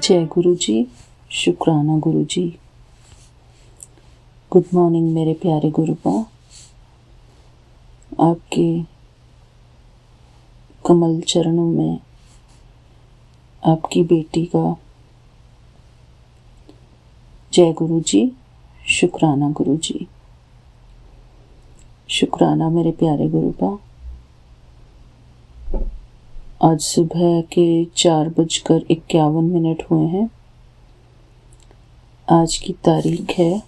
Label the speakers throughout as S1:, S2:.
S1: जय गुरु जी, शुक्राना गुरु जी। गुड मॉर्निंग मेरे प्यारे गुरुपा। आपके कमल चरणों में आपकी बेटी का जय गुरु जी, शुक्राना गुरु जी। शुक्राना मेरे प्यारे गुरुपा। आज सुबह के 4:51 हुए हैं। आज की तारीख है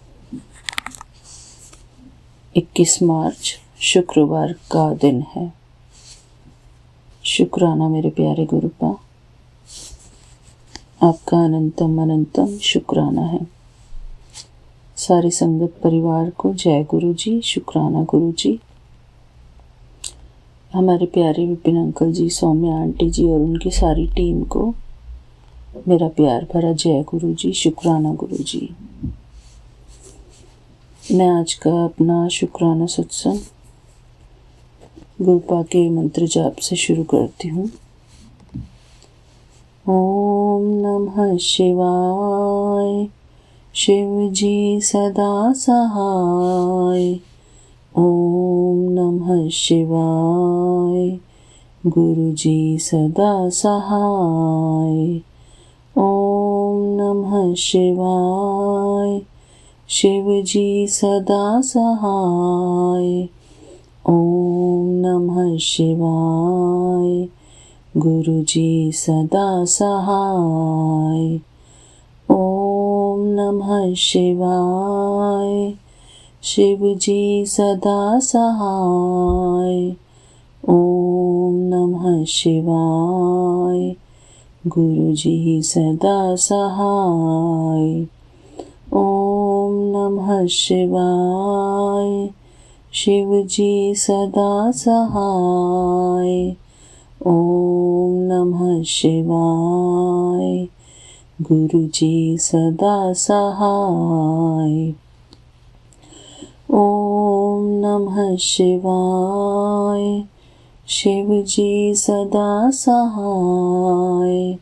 S1: 21 मार्च, शुक्रवार का दिन है। शुक्राना मेरे प्यारे गुरुपा, आपका अनंतम अनंतम शुक्राना है। सारी संगत परिवार को जय गुरु जी, शुक्राना गुरु जी। हमारे प्यारे विपिन अंकल जी, सौम्या आंटी जी और उनकी सारी टीम को मेरा प्यार भरा जय गुरु जी, शुक्राना गुरु जी। मैं आज का अपना शुक्राना सत्संग गुरुपा के मंत्र जाप से शुरू करती हूँ। ओम नमः शिवाय, शिव जी सदा सहाय। ओम नमः शिवाय, गुरु जी सदा सहाय। ओम नमः शिवाय, शिव जी सदा सहाय। ओम नमः शिवाय, गुरु जी सदा सहाय। ओम नमः शिवाय, शिव जी सदा सहाय। ओम नमः शिवाय, गुरु जी सदा सहाय। ओम नमः शिवाय, शिव जी सदा सहाय। ओम नमः शिवाय, गुरु जी सदा सहाय। ओम नमः शिवाय, शिव जी सदा सहाय।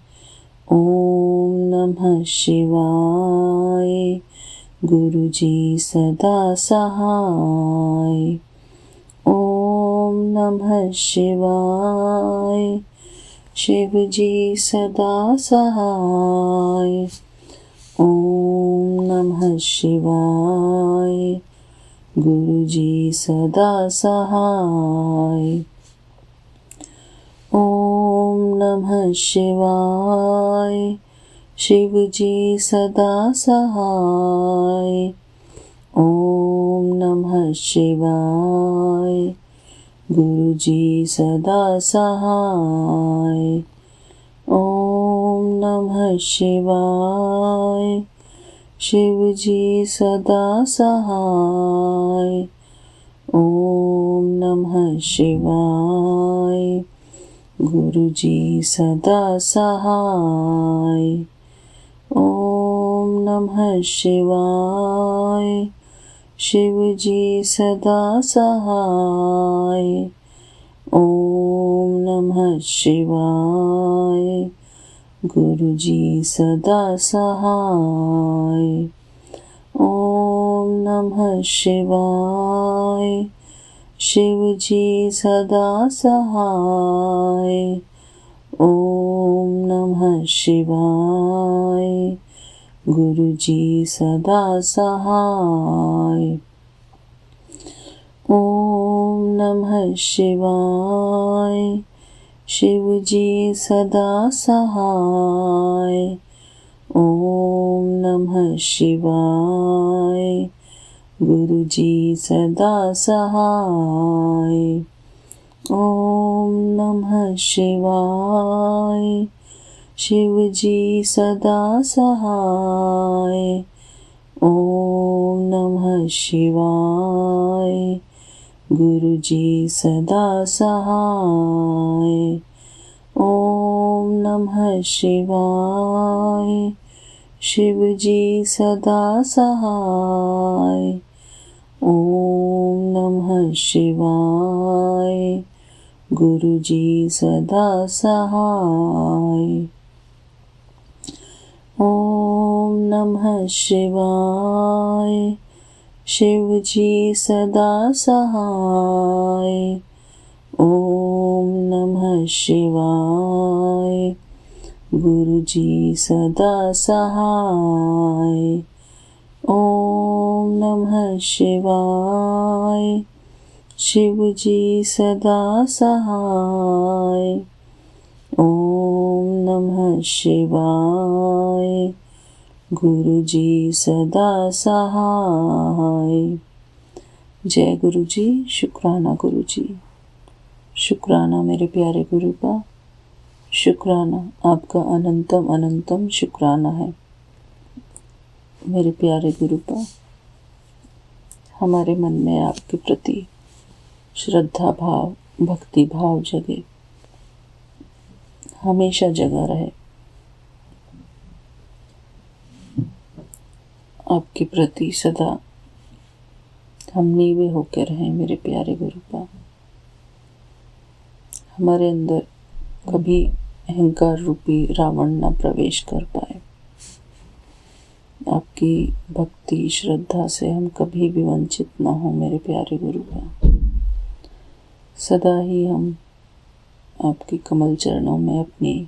S1: ओम नमः शिवाय, गुरु जी सदा सहाय। ओम नमः शिवाय, शिव जी सदा सहाय। ओम नमः शिवाय, गुरु जी सदा सहाय। ओम नमः शिवाय, शिव जी सदा सहाय। ओम नमः शिवाय, गुरु जी सदा सहाय। ओम नमः शिवाय, शिव जी सदा सहाय। ओम नमः शिवाय, गुरु जी सदा सहाय। ओम नमः शिवाय, शिव जी सदा सहाय। ओम नमः शिवाय, गुरु जी सदा सहाय। ओम नमः शिवाय, शिव जी सदा सहाय। ओम नमः शिवाय, गुरु जी सदा सहाय। ओम नमः शिवाय, शिव जी सदा सहाय। ओम नमः शिवाय, गुरु जी सदा सहाय। ओम नमः शिवाय, शिव जी सदा सहाय। ओम नमः शिवाय, गुरु जी सदा सहाय। ओम नमः शिवाय, शिव जी सदा सहाय। ओम नमः शिवाय, गुरु जी सदा सहाय। ओम नमः शिवाय। शिव जी सदा सहाय। ओम नमः शिवाय। गुरु जी सदा सहाय। ओम नमः शिवाय। शिव जी सदा सहाय। ओम नमः शिवाय। गुरु जी सदा सहाय। जय गुरु जी। शुक्राना गुरु जी। शुक्राना मेरे प्यारे गुरु का। शुक्राना आपका अनंतम अनंतम शुक्राना है मेरे प्यारे गुरु का। हमारे मन में आपके प्रति श्रद्धा भाव, भक्ति भाव जगे, हमेशा जगा रहे। आपके प्रति सदा हम नीवे होकर रहें मेरे प्यारे गुरु का। हमारे अंदर कभी अहंकार रूपी रावण न प्रवेश कर पाए। आपकी भक्ति श्रद्धा से हम कभी भी वंचित न हो मेरे प्यारे गुरु का। सदा ही हम आपके कमल चरणों में अपनी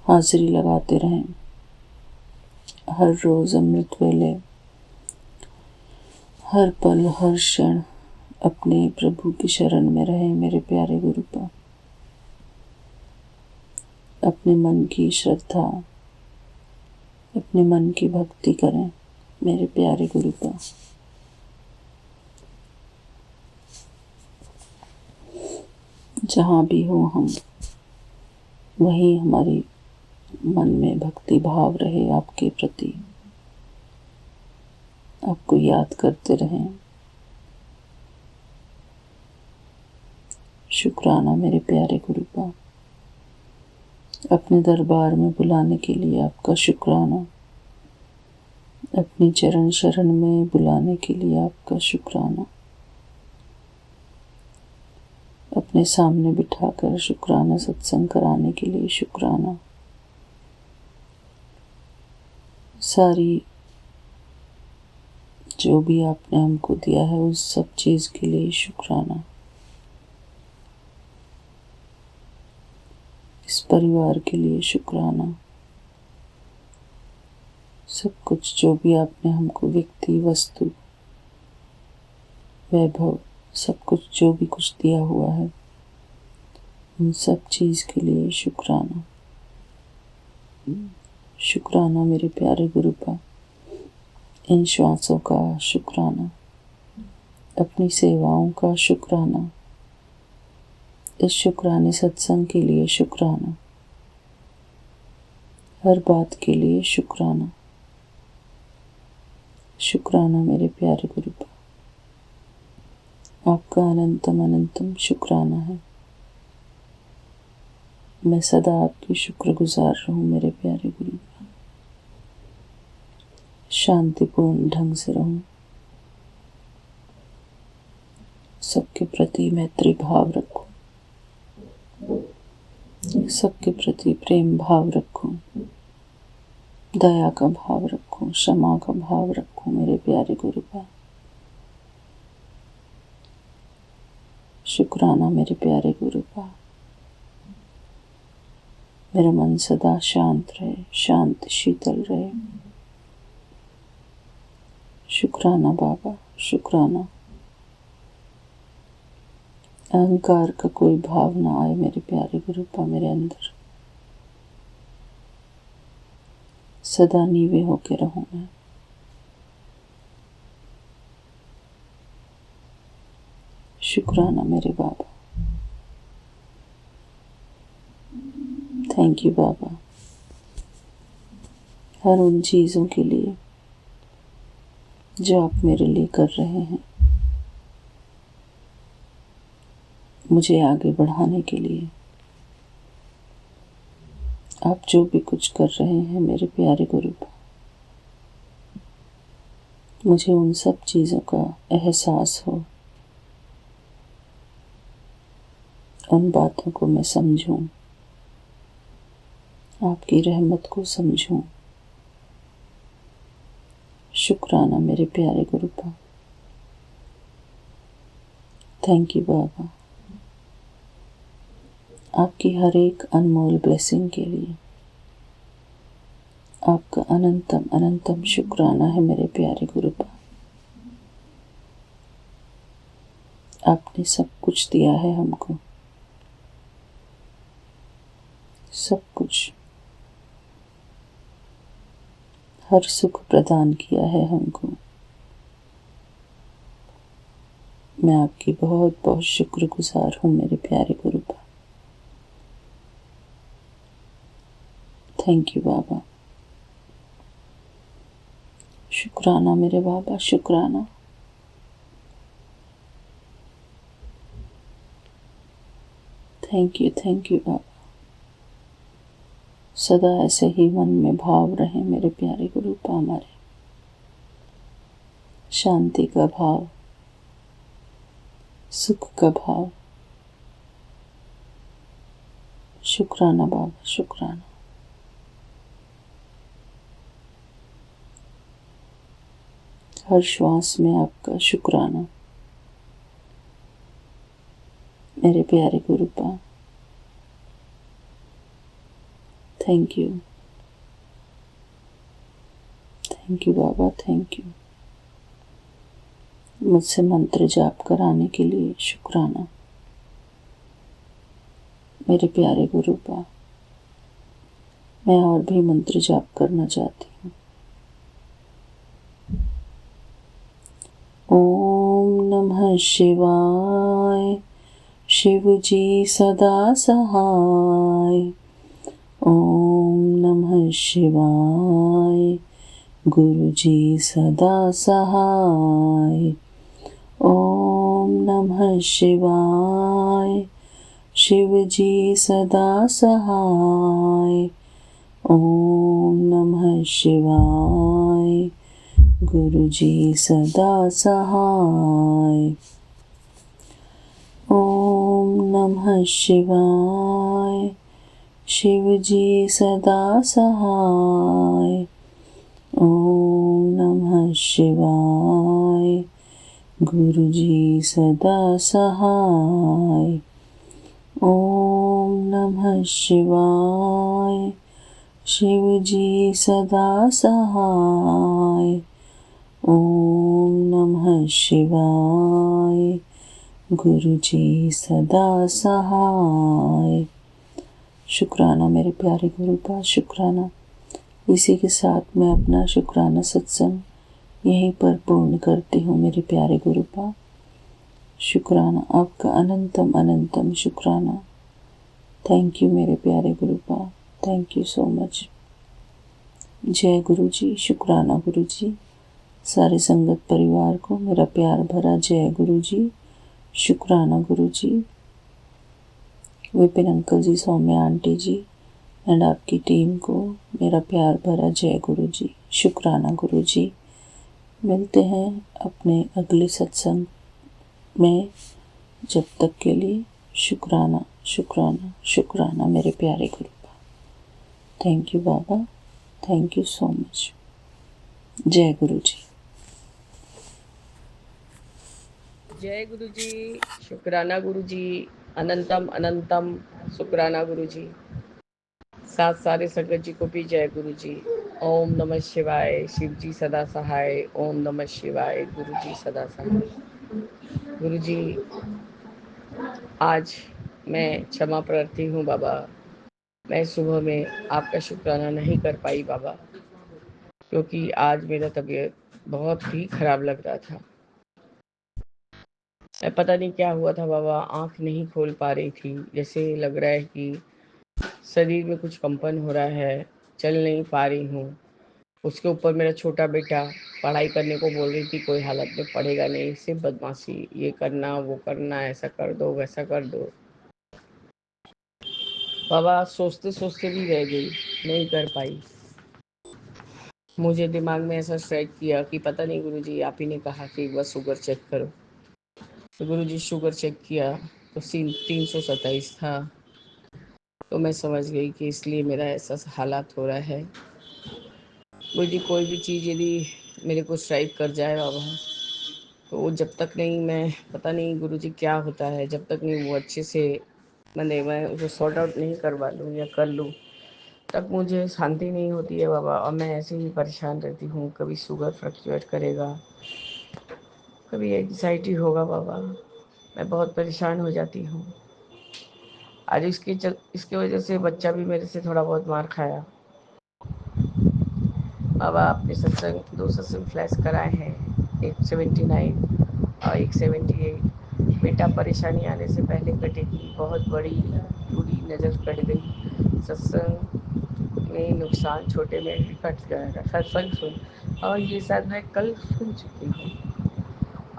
S1: हाजिरी लगाते रहें। हर रोज अमृत वेले, हर पल हर क्षण अपने प्रभु की शरण में रहें मेरे प्यारे गुरु का। अपने मन की श्रद्धा, अपने मन की भक्ति करें मेरे प्यारे गुरु का। जहाँ भी हो हम, वहीं हमारी मन में भक्ति भाव रहे आपके प्रति। आपको याद करते रहें। शुक्राना मेरे प्यारे गुरु का। अपने दरबार में बुलाने के लिए आपका शुक्राना। अपनी चरण शरण में बुलाने के लिए आपका शुक्राना। अपने सामने बिठाकर शुक्राना सत्संग कराने के लिए शुक्राना। सारी जो भी आपने हमको दिया है उस सब चीज़ के लिए शुक्राना। इस परिवार के लिए शुक्राना। सब कुछ जो भी आपने हमको, व्यक्ति, वस्तु, वैभव, सब कुछ जो भी कुछ दिया हुआ है, उन सब चीज़ के लिए शुक्राना। शुक्राना मेरे प्यारे गुरु का। इन श्वासों का शुक्राना। अपनी सेवाओं का शुक्राना। इस शुक्राने सत्संग के लिए शुक्राना। हर बात के लिए शुक्राना। शुक्राना मेरे प्यारे गुरु का। आपका अनंतम अनंतम शुक्राना है। मैं सदा आपकी शुक्रगुजार रहूं मेरे प्यारे गुरु का। शांतिपूर्ण ढंग से रहूं। सबके प्रति मैत्री भाव रखूं। सबके प्रति प्रेम भाव रखूं। दया का भाव रखूं। क्षमा का भाव रखूं मेरे प्यारे गुरु का। शुक्राना मेरे प्यारे गुरु का। मेरा मन सदा शांत रहे, शांत शीतल रहे। शुक्राना बाबा, शुक्राना। अहंकार का कोई भाव ना आए मेरे प्यारे गुरु का मेरे अंदर। सदा नीवे होके रहूं मैं। शुक्राना मेरे बाबा। थैंक यू बाबा, हर उन चीज़ों के लिए जो आप मेरे लिए कर रहे हैं, मुझे आगे बढ़ाने के लिए। आप जो भी कुछ कर रहे हैं मेरे प्यारे गुरु, मुझे उन सब चीज़ों का एहसास हो, उन बातों को मैं समझूं, आपकी रहमत को समझूं, शुक्राना मेरे प्यारे गुरुपा। थैंक यू बाबा, आपकी हर एक अनमोल ब्लेसिंग के लिए आपका अनंतम अनंतम शुक्राना है मेरे प्यारे गुरुपा। आपने सब कुछ दिया है हमको, सब कुछ, हर सुख प्रदान किया है हमको। मैं आपकी बहुत बहुत शुक्रगुजार हूँ मेरे प्यारे गुरुपा। थैंक यू बाबा। शुक्राना मेरे बाबा, शुक्राना। थैंक यू बाबा। सदा ऐसे ही मन में भाव रहे मेरे प्यारे गुरुपा हमारे, शांति का भाव, सुख का भाव। शुक्राना बाबा, शुक्राना। हर श्वास में आपका शुक्राना मेरे प्यारे गुरुपा। थैंक यू बाबा, थैंक यू। मुझसे मंत्र जाप कराने के लिए शुक्राना मेरे प्यारे गुरुपा। मैं और भी मंत्र जाप करना चाहती हूँ। ओम नमः शिवाय, शिव जी सदा सहाय। ओम नमः शिवाय, गुरु जी सदा सहाय। ओम नमः शिवाय, शिव जी सदा सहाय। ओम नमः शिवाय, गुरु जी सदा सहाय। ओम नमः शिवाय, शिव जी सदा सहाय। ओम नमः शिवाय, गुरु जी सदा सहाय। ओम नमः शिवाय, शिव जी सदा सहाय। ओम नमः शिवाय, गुरु जी सदा सहाय। शुक्राना मेरे प्यारे गुरुपा, शुक्राना। इसी के साथ मैं अपना शुक्राना सत्संग यहीं पर पूर्ण करती हूँ मेरे प्यारे गुरुपा। शुक्राना, आपका अनंतम अनंतम शुक्राना। थैंक यू मेरे प्यारे गुरुपा, थैंक यू सो मच। जय गुरु जी, शुक्राना गुरु जी। सारे संगत परिवार को मेरा प्यार भरा जय गुरु जी, शुक्राना गुरु जी। Vipin uncle ji, Saumya aunty ji and आपकी टीम को मेरा प्यार भरा जय गुरु जी, शुक्राना गुरु जी। मिलते हैं अपने अगले सत्संग में, जब तक के लिए शुक्राना शुक्राना शुक्राना मेरे प्यारे गुरुपा। थैंक यू बाबा, थैंक यू सो मच। जय गुरु जी।
S2: जय गुरु जी, शुक्राना गुरु जी, अनंतम अनंतम शुक्राना गुरु जी। साथ सारे संगत जी को भी जय गुरु जी। ओम नमः शिवाय, शिव जी सदा सहाय। ओम नमः शिवाय, गुरु जी सदा सहाय। गुरु जी, आज मैं क्षमा प्रार्थी हूँ बाबा। मैं सुबह में आपका शुक्राना नहीं कर पाई बाबा, क्योंकि आज मेरा तबीयत बहुत ही खराब लग रहा था। मैं पता नहीं क्या हुआ था बाबा, आंख नहीं खोल पा रही थी। जैसे लग रहा है कि शरीर में कुछ कंपन हो रहा है, चल नहीं पा रही हूँ। उसके ऊपर मेरा छोटा बेटा पढ़ाई करने को बोल रही थी, कोई हालत में पढ़ेगा नहीं, सिर्फ बदमाशी, ये करना वो करना, ऐसा कर दो वैसा कर दो। बाबा सोचते सोचते भी रह गई, नहीं कर पाई। मुझे दिमाग में ऐसा स्ट्राइक किया कि पता नहीं गुरुजी, आप ही ने कहा कि एक बार शुगर चेक करो। तो गुरुजी शुगर चेक किया तो 327 था। तो मैं समझ गई कि इसलिए मेरा ऐसा हालात हो रहा है। गुरुजी, कोई भी चीज़ यदि मेरे को स्ट्राइक कर जाए बाबा। तो वो जब तक नहीं, मैं पता नहीं गुरुजी क्या होता है, जब तक नहीं वो अच्छे से मैं उसे सॉर्ट आउट नहीं करवा लूँ या कर लूँ, तब मुझे शांति नहीं होती है बाबा। और मैं ऐसे ही परेशान रहती हूँ, कभी शुगर फ्लक्चुएट करेगा, कभी एंग्जाइटी होगा बाबा। मैं बहुत परेशान हो जाती हूँ। आज इसके वजह से बच्चा भी मेरे से थोड़ा बहुत मार खाया। बाबा आपने दो सत्संग फ्लैश कराए हैं, एक 79 और एक 78। बेटा परेशानी आने से पहले कटेगी, बहुत बड़ी पूरी नज़र कट गई, सत्संग में नुकसान छोटे में ही कट जाएगा। सत्संग सुन, और ये शायद मैं कल सुन चुकी हूँ।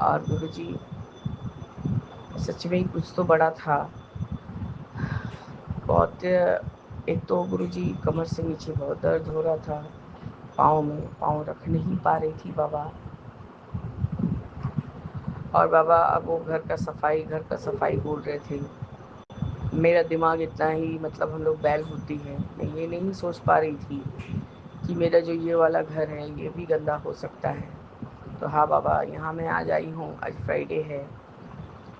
S2: और गुरुजी सच में ही कुछ तो बड़ा था बहुत। एक तो गुरुजी कमर से नीचे बहुत दर्द हो रहा था, पाँव में पाँव रख नहीं पा रही थी बाबा। और बाबा अब वो घर का सफाई बोल रहे थे। मेरा दिमाग इतना ही, मतलब हम लोग बैल बुद्धि है, मैं ये नहीं सोच पा रही थी कि मेरा जो ये वाला घर है ये भी गंदा हो सकता है। तो हाँ बाबा, यहाँ मैं आज आई हूँ, आज फ्राइडे है।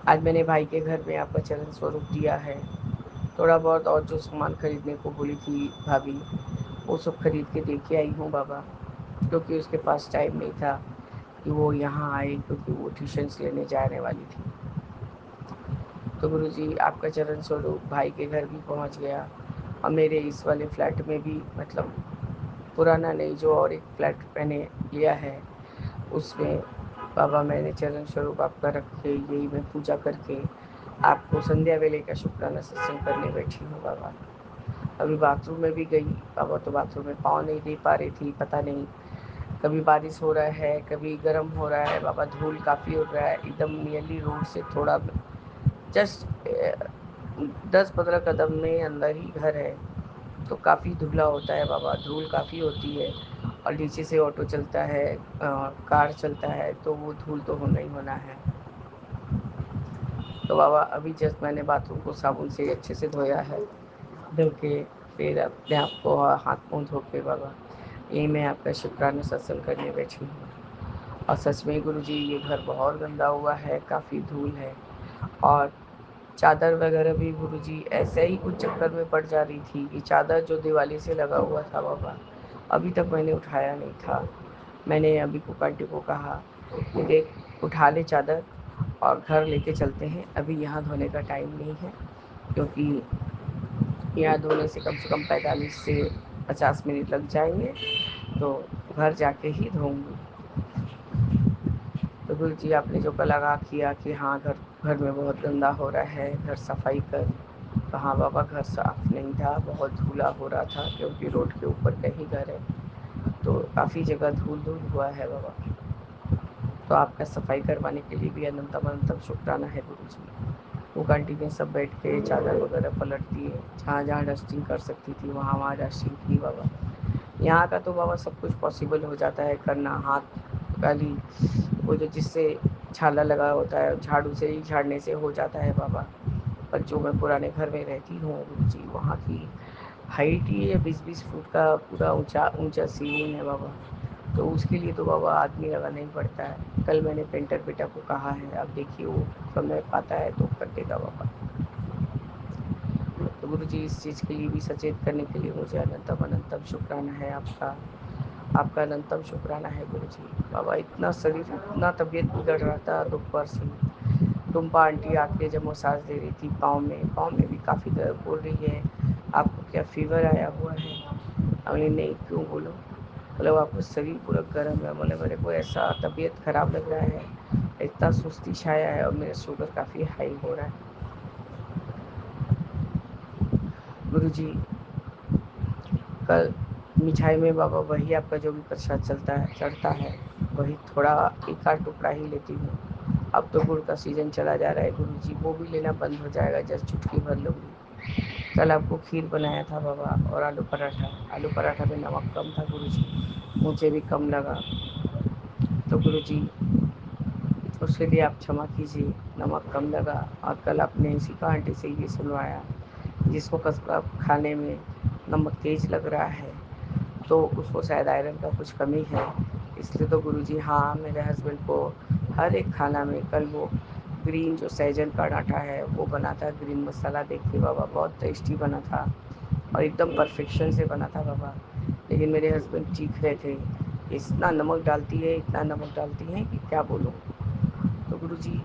S2: आज मैंने भाई के घर में आपका चरण स्वरूप दिया है। थोड़ा बहुत और जो सामान खरीदने को बोली थी भाभी, वो सब खरीद के दे के आई हूँ बाबा, क्योंकि उसके पास टाइम नहीं था कि वो यहाँ आए, क्योंकि वो ट्यूशन्स लेने जाने वाली थी। तो गुरुजी आपका चरण स्वरूप भाई के घर भी पहुँच गया, और मेरे इस वाले फ्लैट में भी, मतलब पुराना नहीं, जो और एक फ्लैट मैंने लिया है उसमें बाबा मैंने चरण स्वरूप आपका रख के यही मैं पूजा करके आपको संध्या वेले का शुक्राना सत्संग करने बैठी हूँ बाबा। अभी बाथरूम में भी गई बाबा, तो बाथरूम में पाँव नहीं दे पा रही थी, पता नहीं कभी बारिश हो रहा है, कभी गर्म हो रहा है बाबा, धूल काफ़ी उड़ रहा है। एकदम नियरली रोड से थोड़ा जस्ट 10-15 कदम में अंदर ही घर है, तो काफ़ी धुला होता है बाबा, धूल काफ़ी होती है। और नीचे से ऑटो चलता है, कार चलता है, तो वो धूल तो होना ही होना है। तो बाबा अभी जस्ट मैंने बाथरूम को साबुन से अच्छे से धोया है, धो के फिर अपने आप को हाथ मुँह धो के बाबा यही मैं आपका शुक्राना सत्संग करने बैठी हूँ। और सच में गुरुजी ये घर बहुत गंदा हुआ है, काफ़ी धूल है। और चादर वगैरह भी गुरुजी ऐसे ही कुछ चक्कर में पड़ जा रही थी कि चादर जो दिवाली से लगा हुआ था बाबा, अभी तक मैंने उठाया नहीं था। मैंने अभी कुक आंटी को कहा कि देख उठा ले चादर और घर लेके चलते हैं, अभी यहाँ धोने का टाइम नहीं है, क्योंकि यहाँ धोने से कम 45 से 50 मिनट लग जाएंगे, तो घर जाके ही धोऊंगी। तो गुरु जी आपने जो कल आगाह किया कि हाँ घर घर में बहुत गंदा हो रहा है, घर सफाई कर, तो हाँ बाबा घर साफ नहीं था, बहुत धूला हो रहा था, क्योंकि रोड के ऊपर का ही घर है, तो काफ़ी जगह धूल धूल हुआ है बाबा। तो आपका सफाई करवाने के लिए भी अनंतम अनंतम शुक्राना है गुरु जी। वो आंटी ने सब बैठ के चादर वगैरह पलट दिए, जहाँ जहाँ डस्टिंग कर सकती थी वहाँ वहाँ डस्टिंग की बाबा। यहाँ का तो बाबा सब कुछ पॉसिबल हो जाता है करना, हाथ वाली वो जो जिससे छाला लगा होता है, झाड़ू से ही झाड़ने से हो जाता है बाबा। पर जो मैं पुराने घर में रहती हूँ गुरु जी, वहाँ की हाइट ही है 20-20 फुट का, पूरा ऊंचा ऊंचा सीलिंग है बाबा। तो उसके लिए तो बाबा आदमी लगाना ही पड़ता है। कल मैंने पेंटर बेटा को कहा है, अब देखिए वो समय पाता है तो कर देगा बाबा। तो गुरु जी इस चीज़ के लिए भी सचेत करने के लिए मुझे अनंतम अनंतम शुक्राना है आपका। आपका अनंतम शुक्राना है गुरु जी। बाबा इतना शरीर, इतना तबीयत बिगड़ रहा था दोपहर से। टुम्पा आंटी आके जब मसाज दे रही थी पाँव में भी काफ़ी दर्द, बोल रही है आपको क्या फीवर आया हुआ है? हमने नहीं, क्यों बोलो? बोले आपका शरीर पूरा गर्म है। बोले मेरे को ऐसा तबीयत ख़राब लग रहा है, इतना सुस्ती छाया है, और मेरा शुगर काफ़ी हाई हो रहा है। गुरु जी कल मिठाई में बाबा वही आपका जो भी प्रसाद चढ़ता है, वही थोड़ा एक आध टुकड़ा ही लेती हूँ। अब तो गुड़ का सीज़न चला जा रहा है गुरु जी, वो भी लेना बंद हो जाएगा, जस्ट चुटकी भर लूँगी। कल आपको खीर बनाया था बाबा, और आलू पराठा में नमक कम था गुरु जी, मुझे भी कम लगा। तो गुरु जी उसके लिए आप क्षमा कीजिए, नमक कम लगा। और कल आपने सीखा आंटी से ये सुनवाया, जिसको कस्बा खाने में नमक तेज़ लग रहा है, तो उसको शायद आयरन का कुछ कमी है, इसलिए तो गुरुजी, हाँ, मेरे हस्बैंड को हर एक खाना में, कल वो ग्रीन जो सहजन पराठा है वो बना था, ग्रीन मसाला देखिए बाबा, बहुत टेस्टी बना था और एकदम परफेक्शन से बना था बाबा। लेकिन मेरे हस्बैंड चीख रहे थे, इतना नमक डालती है, इतना नमक डालती है कि क्या बोलूँ। तो गुरुजी,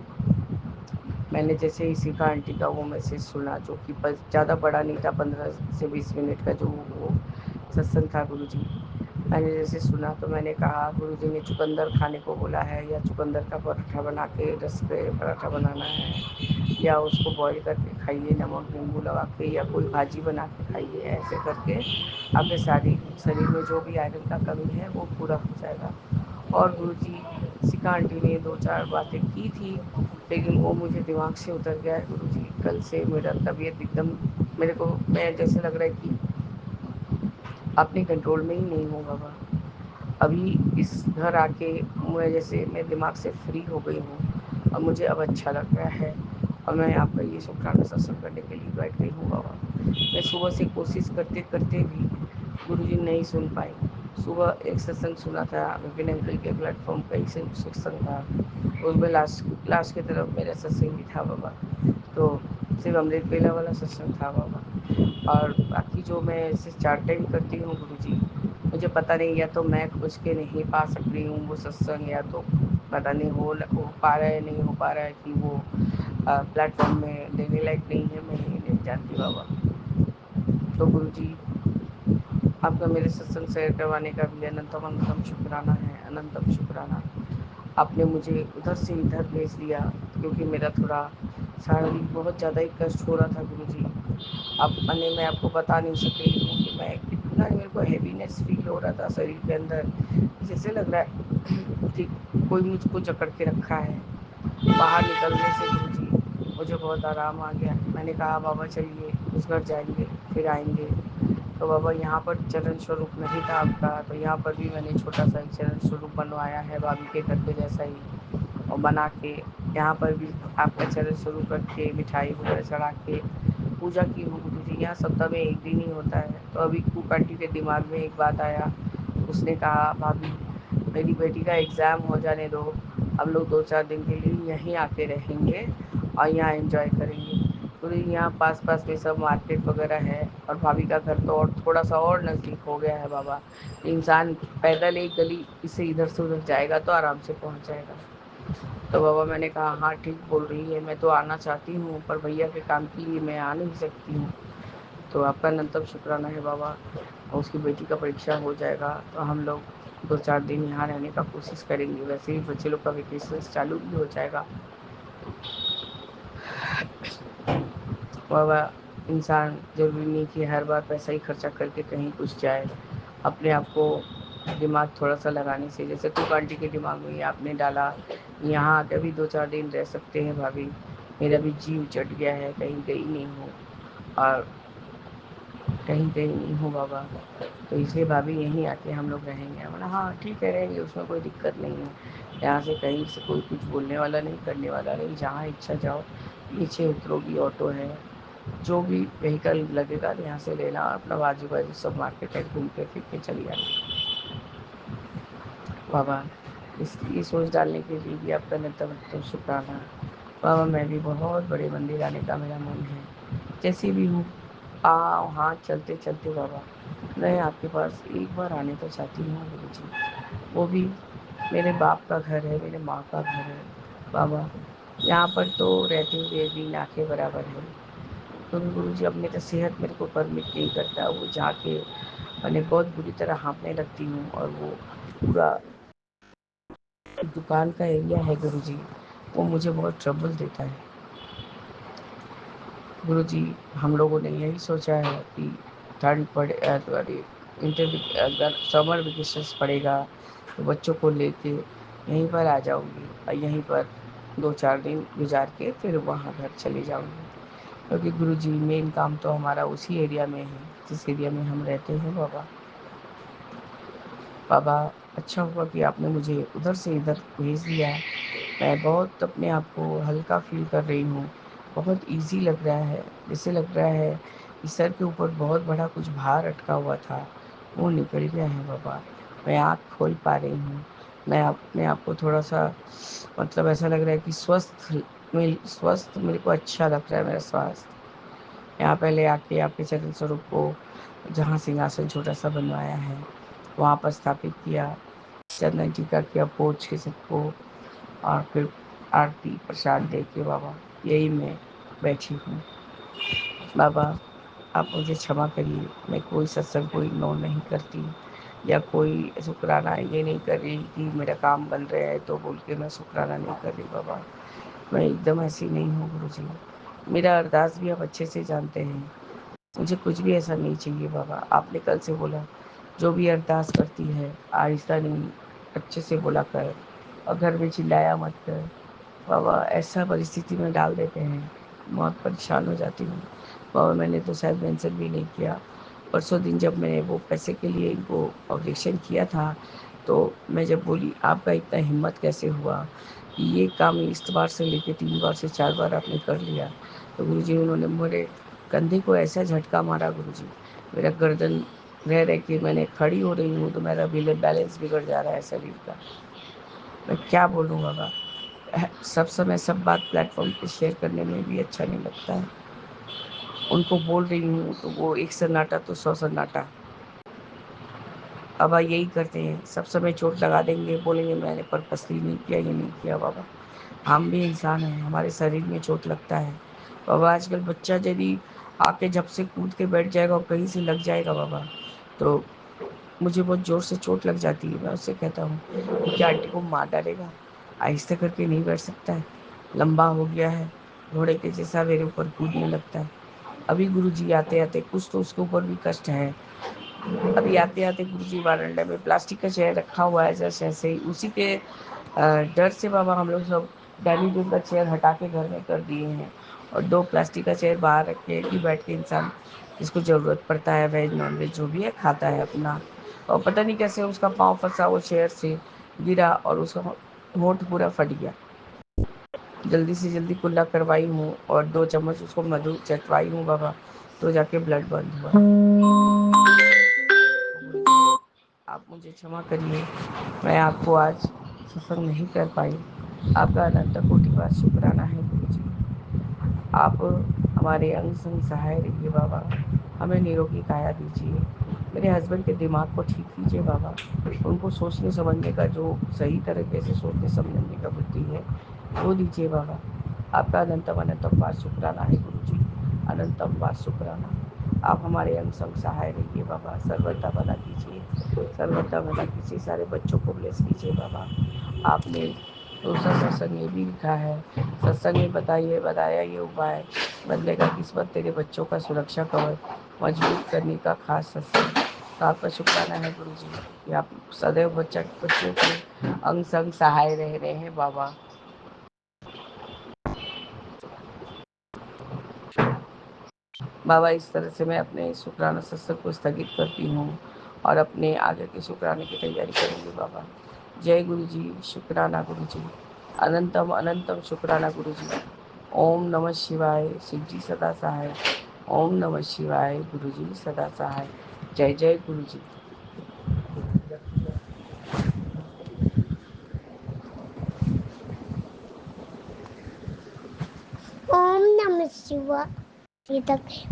S2: मैंने जैसे ही सीखा आंटी का वो मैसेज सुना, जो कि बस ज़्यादा बड़ा नहीं था, 15 से 20 मिनट का जो वो सत्संग था गुरुजी। मैंने जैसे सुना तो मैंने कहा, गुरुजी ने चुकंदर खाने को बोला है, या चुकंदर का पराठा बना के, रस पे पराठा बनाना है, या उसको बॉईल करके खाइए नमक नींबू लगा के, या कोई भाजी बना के खाइए। ऐसे करके आपके शरीर में जो भी आयरन का कमी है वो पूरा हो जाएगा। और गुरुजी, सिका आंटी ने 2-4 बातें की थी, लेकिन वो मुझे दिमाग से उतर गया है गुरुजी। कल से मेरा तबीयत एकदम, मेरे को मैं जैसे लग रहा है कि अपने कंट्रोल में ही नहीं हूँ बाबा। अभी इस घर आके मैं दिमाग से फ्री हो गई हूँ और मुझे अब अच्छा लग रहा है, और मैं आपका ये शुक्राना सत्संग करने के लिए बैठ गई हूँ बाबा। मैं सुबह से कोशिश करते करते भी गुरुजी नहीं सुन पाई। सुबह एक सत्संग सुना था, विपिन अंकल के प्लेटफॉर्म का एक सत्संग था, उसमें लास्ट लास्ट की तरफ मेरा सत्संग भी था बाबा। तो सिर्फ अमृत वेला वाला सत्संग था बाबा। और बाकी जो मैं ऐसे 4 टाइम करती हूँ गुरुजी, मुझे पता नहीं, या तो मैं खोज के नहीं पा सक रही हूँ वो सत्संग, या तो पता नहीं हो पा रहा है, नहीं हो पा रहा है, कि वो प्लेटफॉर्म में देने लायक नहीं है, मैं ये नहीं जानती बाबा। तो गुरुजी, आपका मेरे सत्संग शेयर करवाने का भी अनंतम अनंतम शुक्राना है, अनंतम शुक्राना। आपने मुझे उधर से इधर भेज दिया, क्योंकि मेरा थोड़ा शारीरिक बहुत ज़्यादा ही कष्ट हो रहा था गुरुजी। अब मैं आपको बता नहीं सक रही हूँ कि मैं कितना, मेरे को हैवीनेस फील हो रहा था शरीर के अंदर, जैसे लग रहा है कि कोई मुझको जकड़ के रखा है। बाहर निकलने से गुरुजी मुझे बहुत आराम आ गया। मैंने कहा, बाबा चलिए उस घर जाएंगे फिर आएंगे। तो बाबा, यहाँ पर चरण स्वरूप नहीं था आपका, तो यहाँ पर भी मैंने छोटा सा एक चरण स्वरूप बनवाया है, भाभी के घर पे जैसा ही, और बना के यहाँ पर भी आपका चरण स्वरूप रख के, मिठाई वगैरह चढ़ा के पूजा की हूँ गुरु जी। यहाँ सप्ताह में एक दिन ही होता है। तो अभी कुक आंटी के दिमाग में एक बात आया, उसने कहा, भाभी मेरी बेटी का एग्ज़ाम हो जाने दो, हम लोग 2-4 दिन के लिए यहीं आके रहेंगे और यहाँ एंजॉय करेंगे। गुरु जी, यहाँ पास पास में सब मार्केट वगैरह है, और भाभी का घर तो और थोड़ा सा और नज़दीक हो गया है बाबा। इंसान पैदल एक गली इससे इधर से उधर जाएगा तो आराम से पहुँच जाएगा। तो बाबा, मैंने कहा, हाँ ठीक बोल रही है, मैं तो आना चाहती हूँ, पर भैया के काम के लिए मैं आ नहीं सकती हूँ। तो आपका अनंतम शुक्राना है बाबा। और उसकी बेटी का परीक्षा हो जाएगा तो हम लोग 2-4 दिन यहाँ रहने का कोशिश करेंगे। वैसे भी बच्चे लोग का वेकेशन चालू भी हो जाएगा बाबा। इंसान ज़रूरी नहीं कि हर बार पैसा ही खर्चा करके कहीं कुछ जाए। अपने आप को दिमाग थोड़ा सा लगाने से, जैसे कुक आंटी के दिमाग में ये आपने डाला, यहाँ आकर भी 2-4 दिन रह सकते हैं भाभी। मेरा भी जीव चट गया है, कहीं गई नहीं हूँ, और कहीं गई नहीं हूँ बाबा। तो इसलिए भाभी यहीं आके हम लोग रहेंगे। मैंने, हाँ ठीक है, रहेंगे, उसमें कोई दिक्कत नहीं है। यहाँ से कहीं से कोई कुछ बोलने वाला नहीं, करने वाला नहीं, जहाँ इच्छा जाओ, नीचे उतरोगी, ऑटो है, जो भी व्हीकल लगेगा यहाँ से लेना, और अपना बाजू बाजू सब मार्केट है, घूम के फिर के चली आना बाबा। ये सोच डालने के लिए भी आपका नितम तो शुक्राना बाबा। मैं भी बहुत बड़े मंदिर आने का मेरा मन है, जैसे भी हूँ पाँव हाथ चलते चलते बाबा, मैं आपके पास एक बार आने तो चाहती हूँ गुरु जी। वो भी मेरे बाप का घर है, मेरे माँ का घर है बाबा। यहाँ पर तो रहते हुए भी ना के बराबर है, क्योंकि गुरु जी अब मेरा सेहत मेरे को परमिट नहीं करता। वो जाके मैंने बहुत बुरी तरह हाँफने लगती हूँ, और वो पूरा दुकान का एरिया है गुरु जी, वो मुझे बहुत ट्रबल देता है गुरु जी। हम लोगों ने यही सोचा है कि ठंड पड़े, अरे अगर समर वेकेशन पड़ेगा तो बच्चों को लेके यहीं पर आ जाऊंगी, और यहीं पर 2-4 दिन गुजार के फिर वहाँ घर चले जाऊंगी, क्योंकि गुरु जी मेन काम तो हमारा उसी एरिया में है जिस एरिया में हम रहते हैं बाबा। बाबा, अच्छा हुआ कि आपने मुझे उधर से इधर भेज दिया। मैं बहुत अपने आप को हल्का फील कर रही हूँ, बहुत इजी लग रहा है, जैसे लग रहा है कि सर के ऊपर बहुत बड़ा कुछ भार अटका हुआ था, वो निकल गया है बाबा। मैं आँख खोल पा रही हूँ, मैं अपने आप को थोड़ा सा मतलब ऐसा लग रहा है कि स्वस्थ मेरे को अच्छा लग रहा है मेरा स्वास्थ्य। यहाँ पहले आके आपके चरण स्वरूप को जहाँ सिंहासन छोटा सा बनवाया है वहाँ पर स्थापित किया, चंदन टीका किया पोछ के सबको, और फिर आरती प्रसाद दे के बाबा यही मैं बैठी हूँ। बाबा आप मुझे क्षमा करिए, मैं कोई सत्संग को इग्नोर नहीं करती या कोई शुक्राना ये नहीं कर रही कि मेरा काम बन रहा है तो बोल के मैं शुक्राना नहीं कर रही बाबा। मैं एकदम ऐसी नहीं हूँ गुरुजी। मेरा अरदास भी आप अच्छे से जानते हैं, मुझे कुछ भी ऐसा नहीं चाहिए बाबा। आपने कल से बोला जो भी अरदास करती है आहिस्ता नहीं अच्छे से बोला कर, और घर में चिल्लाया मत कर बाबा। ऐसा परिस्थिति में डाल देते हैं, बहुत परेशान हो जाती हूँ बाबा। मैंने तो शायद मेंशन भी नहीं किया, परसों दिन जब मैंने वो पैसे के लिए इनको ऑब्जेक्शन किया था तो मैं जब बोली आपका इतना हिम्मत कैसे हुआ कि ये काम इस बार से लेके 3 बार से 4 बार आपने कर लिया, तो गुरुजी उन्होंने मेरे कंधे को ऐसा झटका मारा गुरुजी, मेरा गर्दन रह रह के मैंने खड़ी हो रही हूँ तो मेरा बैलेंस बिगड़ जा रहा है शरीर का। मैं क्या बोलूँ बाबा, सब समय सब बात प्लेटफॉर्म पे शेयर करने में भी अच्छा नहीं लगता है। उनको बोल रही हूँ तो वो एक सन्नाटा तो 100 सन्नाटा। बाबा यही करते हैं, सब समय चोट लगा देंगे, बोलेंगे मैंने पर्पसली नहीं किया, ये नहीं किया बाबा। हम भी इंसान हैं, हमारे शरीर में चोट लगता है बाबा। आजकल बच्चा यदि आके जब से कूद के बैठ जाएगा और कहीं से लग जाएगा बाबा, तो मुझे बहुत ज़ोर से चोट लग जाती है। मैं उससे कहता हूँ कि क्या आंटी को मार डालेगा, आहिस्ता करके नहीं बैठ सकता है, लंबा हो गया है, घोड़े के जैसा मेरे ऊपर कूदने लगता है। अभी गुरुजी आते आते कुछ तो उसके ऊपर भी कष्ट है। अभी आते आते गुरुजी वारंडा में प्लास्टिक का चेयर रखा हुआ है जैसे ऐसे ही, उसी के डर से बाबा हम लोग सब डाइनिंग टेबल का चेयर हटा के घर में कर दिए हैं, और 2 प्लास्टिक का चेयर बाहर रखे हैं कि बैठ के इंसान जिसको ज़रूरत पड़ता है वेज नॉन वेज जो भी है खाता है अपना। और पता नहीं कैसे उसका पाँव फंसा वो चेयर से गिरा और उसका होंठ पूरा फट गया। जल्दी से जल्दी कुल्ला करवाई हूँ और 2 चम्मच उसको मधु चटवाई हूँ बाबा, तो जाके ब्लड बंद हुआ। आप मुझे क्षमा करिए, मैं आपको आज सत्संग नहीं कर पाई। आपका अनंत कोटि बार शुक्राना है गुरुजी। आप हमारे अंग संग सहाय रहिए बाबा, हमें निरोगी काया दीजिए। मेरे हस्बैंड के दिमाग को ठीक कीजिए बाबा, उनको सोचने समझने का जो सही तरीके से सोचने समझने का बुद्धि है वो दीजिए बाबा। आपका अनंतम अनंतम बार शुक्राना है गुरुजी, अनंतम बार शुक्राना। आप हमारे अंग संग सहाय रहिए बाबा, सर्वथा भला कीजिए, सर्वथा भला कीजिए। सारे बच्चों को ब्लेस कीजिए बाबा। आपने दूसरा सत्संग ये भी लिखा है, सत्संग में बताया ये उपाय, बदलेगा किस्मत तेरे बच्चों का सुरक्षा कवच मजबूत करने का खास सत्संग। तो आपका शुक्राना है गुरु जी कि आप सदैव बच्चों के अंग संग सहाय रह रहे हैं बाबा। बाबा इस तरह से मैं अपने शुक्राना सत्संग को स्थगित करती हूँ और अपने आगे के शुक्राने की तैयारी करूँगी बाबा। जय गुरु जी, शुक्राना गुरु जी, अनंतम अनंतम शुक्राना गुरु जी। ओम नमः शिवाय, शिव जी सदा सहाय। ओम नमः शिवाय, गुरु जी सदा सहाय। जय जय गुरु जी।
S3: ओम नमः शिवाय।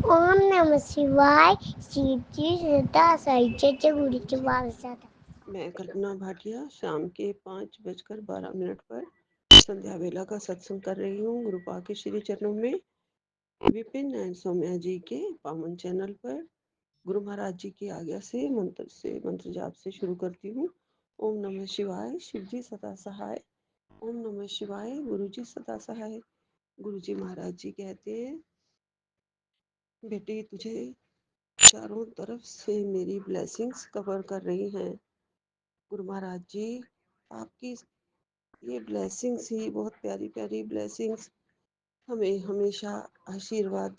S3: ओम नमः शिवाय, शिव जी सदा सहाय। जय जय गुरु जी सदा।
S4: मैं कल्पना भाटिया शाम के 5:12 पर संध्या वेला का सत्संग कर रही हूँ गुरुपा के श्री चरणों में, विपिन एंड सौम्या जी के पावन चैनल पर। गुरु महाराज जी की आज्ञा से मंत्र जाप से शुरू करती हूँ। ओम नमः शिवाय, शिव जी सदा सहाय। ओम नमः शिवाय, गुरु जी सदा सहाय। गुरु जी महाराज जी कहते हैं, बेटी तुझे चारों तरफ से मेरी ब्लेसिंग्स कवर कर रही हैं। गुरु महाराज जी आपकी ये ब्लेसिंग्स ही बहुत प्यारी प्यारी ब्लेसिंग्स हमें हमेशा आशीर्वाद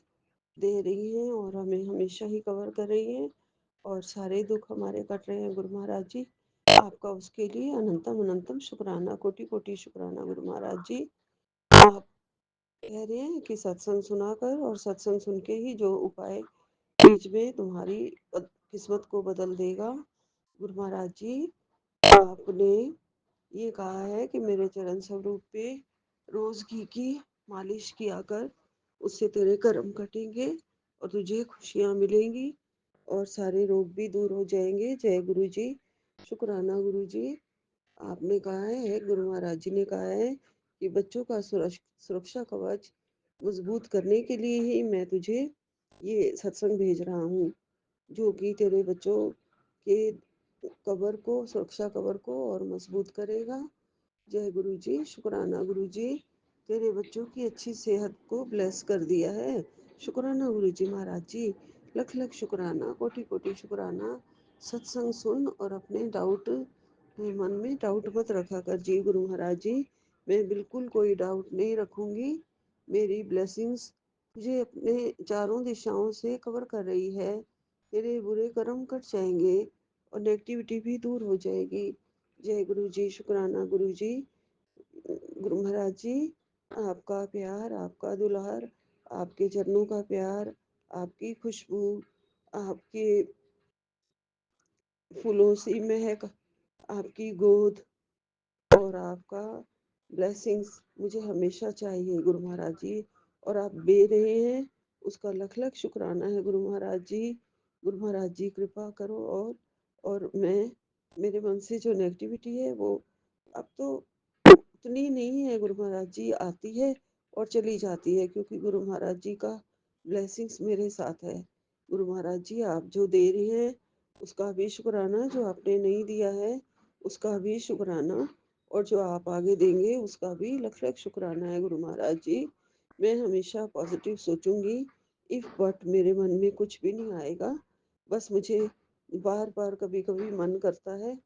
S4: दे रही हैं और हमें हमेशा ही कवर कर रही हैं, और सारे दुख हमारे कट रहे हैं। गुरु महाराज जी आपका उसके लिए अनंतम अनंतम शुक्राना, कोटि कोटि शुक्राना। गुरु महाराज जी आप कह रहे हैं कि सत्संग सुनाकर और सत्संग सुन के ही जो उपाय बीच में तुम्हारी किस्मत को बदल देगा। गुरु महाराज जी आपने ये कहा है कि मेरे चरण स्वरूप पे रोज घी की मालिश किया कर, उससे तेरे कर्म कटेंगे और तुझे खुशियाँ मिलेंगी और सारे रोग भी दूर हो जाएंगे। जय गुरु जी। शुक्राना गुरु जी। आपने कहा है, गुरु महाराज जी ने कहा है कि बच्चों का सुरक्षा कवच मजबूत करने के लिए ही मैं तुझे ये सत्संग भेज रहा हूँ, जो कि तेरे बच्चों के कवर को, सुरक्षा कवर को और मजबूत करेगा। जय गुरु जी। शुक्राना गुरु जी। तेरे बच्चों की अच्छी सेहत को ब्लेस कर दिया है। शुक्राना गुरु जी महाराज जी। लख लख शुक्राना, कोटि कोटि शुक्राना। सत्संग सुन और अपने डाउट मन में डाउट मत रखा कर जी गुरु महाराज जी। मैं बिल्कुल कोई डाउट नहीं रखूंगी। मेरी ब्लेसिंग्स तुझे अपने चारों दिशाओं से कवर कर रही है। तेरे बुरे कर्म कट जाएंगे और नेगेटिविटी भी दूर हो जाएगी। जय गुरु जी। शुक्राना गुरु जी। गुरु महाराज जी, आपका प्यार, आपका दुलार, आपके चरणों का प्यार, आपकी खुशबू, आपके फूलों सी महक, आपकी गोद और आपका ब्लेसिंग्स मुझे हमेशा चाहिए गुरु महाराज जी। और आप दे रहे हैं, उसका लख लख शुक्राना है गुरु महाराज जी। गुरु महाराज जी कृपा करो और मैं, मेरे मन से जो नेगेटिविटी है वो अब तो उतनी नहीं है गुरु महाराज जी, आती है और चली जाती है, क्योंकि गुरु महाराज जी का ब्लेसिंग्स मेरे साथ है। गुरु महाराज जी, आप जो दे रहे हैं उसका भी शुक्राना, जो आपने नहीं दिया है उसका भी शुक्राना, और जो आप आगे देंगे उसका भी लख लख शुक्राना है गुरु महाराज जी। मैं हमेशा पॉजिटिव सोचूंगी। इफ बट मेरे मन में कुछ भी नहीं आएगा। बस मुझे बार बार कभी कभी मन करता है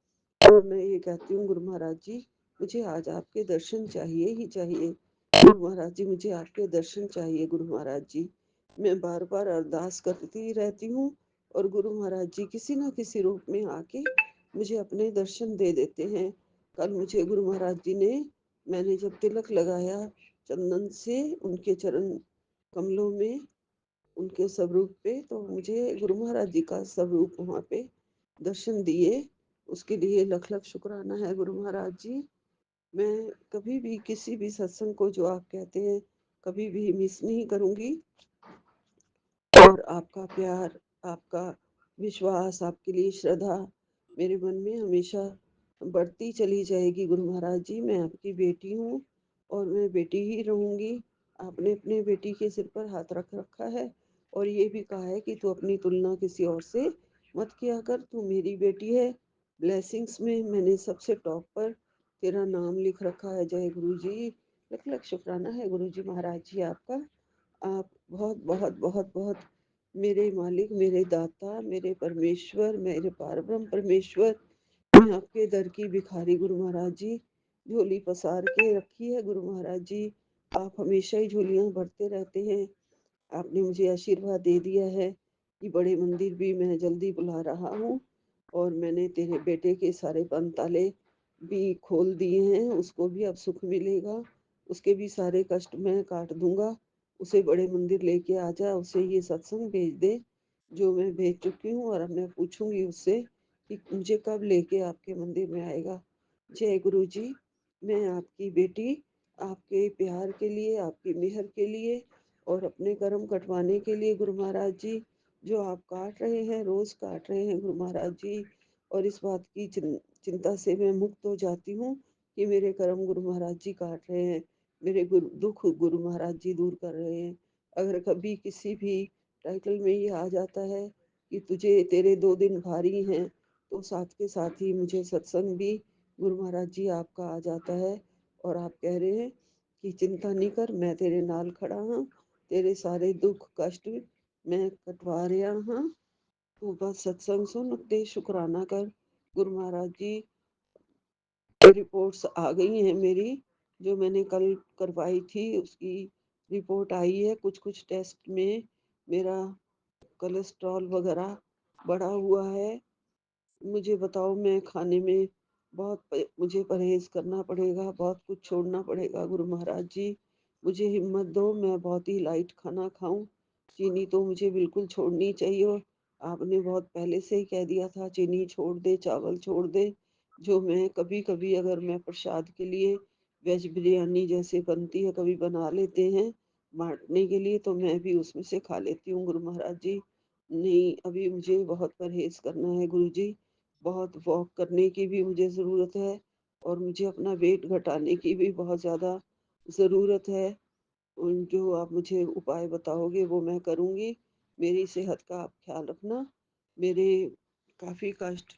S4: और मैं ये कहती हूँ, गुरु महाराज जी मुझे आज आपके दर्शन चाहिए ही चाहिए। गुरु महाराज जी मुझे आपके दर्शन चाहिए गुरु महाराज जी। मैं बार बार अरदास करती रहती हूँ और गुरु महाराज जी किसी न किसी रूप में आके मुझे अपने दर्शन दे देते हैं। कल मुझे गुरु महाराज जी ने, मैंने जब तिलक लगाया चंदन से उनके चरण कमलों में, उनके स्वरूप पे, तो मुझे गुरु महाराज जी का स्वरूप वहाँ पे दर्शन दिए। उसके लिए लख लख शुक्राना है गुरु महाराज जी। मैं कभी भी किसी भी सत्संग को जो आप कहते हैं कभी भी मिस नहीं करूंगी। और आपका प्यार, आपका विश्वास, आपके लिए श्रद्धा मेरे मन में हमेशा बढ़ती चली जाएगी गुरु महाराज जी। मैं आपकी बेटी हूँ और मैं बेटी ही रहूंगी। आपने अपने बेटी के सिर पर हाथ रख रखा है और ये भी कहा है कि तू अपनी तुलना किसी और से मत किया कर, तू मेरी बेटी है। ब्लेसिंग्स में मैंने सबसे टॉप पर तेरा नाम लिख रखा है। जय गुरु जी। लख लख शुक्राना है गुरु जी महाराज जी आपका। आप बहुत बहुत बहुत बहुत मेरे मालिक, मेरे दाता, मेरे परमेश्वर, मेरे पारब्रह्म परमेश्वर। मैं आपके दर की भिखारी गुरु महाराज जी। झोली पसार के रखी है गुरु महाराज जी। आप हमेशा ही झोलियां भरते रहते हैं। आपने मुझे आशीर्वाद दे दिया है कि बड़े मंदिर भी मैं जल्दी बुला रहा हूँ और मैंने तेरे बेटे के सारे बंद ताले भी खोल दिए हैं। उसको भी अब सुख मिलेगा, उसके भी सारे कष्ट मैं काट दूंगा। उसे बड़े मंदिर लेके आ जा, उसे ये सत्संग भेज दे जो मैं भेज चुकी हूँ, और अब मैं पूछूंगी उससे कि मुझे कब लेके आपके मंदिर में आएगा। जय गुरु जी। मैं आपकी बेटी, आपके प्यार के लिए, आपकी मेहर के लिए और अपने कर्म कटवाने के लिए गुरु महाराज जी, जो आप काट रहे हैं, रोज काट रहे हैं गुरु महाराज जी, और इस बात की चिंता से मैं मुक्त हो जाती हूँ कि मेरे कर्म गुरु महाराज जी काट रहे हैं, मेरे दुख गुरु महाराज जी दूर कर रहे हैं। अगर कभी किसी भी टाइटल में ये आ जाता है कि तुझे तेरे 2 दिन भारी हैं, तो साथ के साथ ही मुझे सत्संग भी गुरु महाराज जी आपका आ जाता है और आप कह रहे हैं कि चिंता नहीं कर, मैं तेरे नाल खड़ा हूँ, तेरे सारे दुख कष्ट मैं कटवा रहा हाँ। तू बस सत्संग सुन ते शुक्राना कर। गुरु महाराज जी, रिपोर्ट्स आ गई हैं मेरी, जो मैंने कल करवाई थी उसकी रिपोर्ट आई है। कुछ कुछ टेस्ट में मेरा कोलेस्ट्रॉल वगैरह बढ़ा हुआ है। मुझे बताओ, मैं खाने में मुझे परहेज करना पड़ेगा, बहुत कुछ छोड़ना पड़ेगा गुरु महाराज जी। मुझे हिम्मत दो, मैं बहुत ही लाइट खाना खाऊं। चीनी तो मुझे बिल्कुल छोड़नी चाहिए, और आपने बहुत पहले से ही कह दिया था चीनी छोड़ दे, चावल छोड़ दे। जो मैं कभी कभी अगर मैं प्रसाद के लिए वेज बिरयानी जैसे बनती है कभी बना लेते हैं बांटने के लिए, तो मैं भी उसमें से खा लेती हूँ गुरु महाराज जी। नहीं, अभी मुझे बहुत परहेज करना है गुरु जी, बहुत वॉक करने की भी मुझे ज़रूरत है और मुझे अपना वेट घटाने की भी बहुत ज़्यादा ज़रूरत है। जो आप मुझे उपाय बताओगे वो मैं करूँगी। मेरी सेहत का आप ख्याल रखना। मेरे काफ़ी कष्ट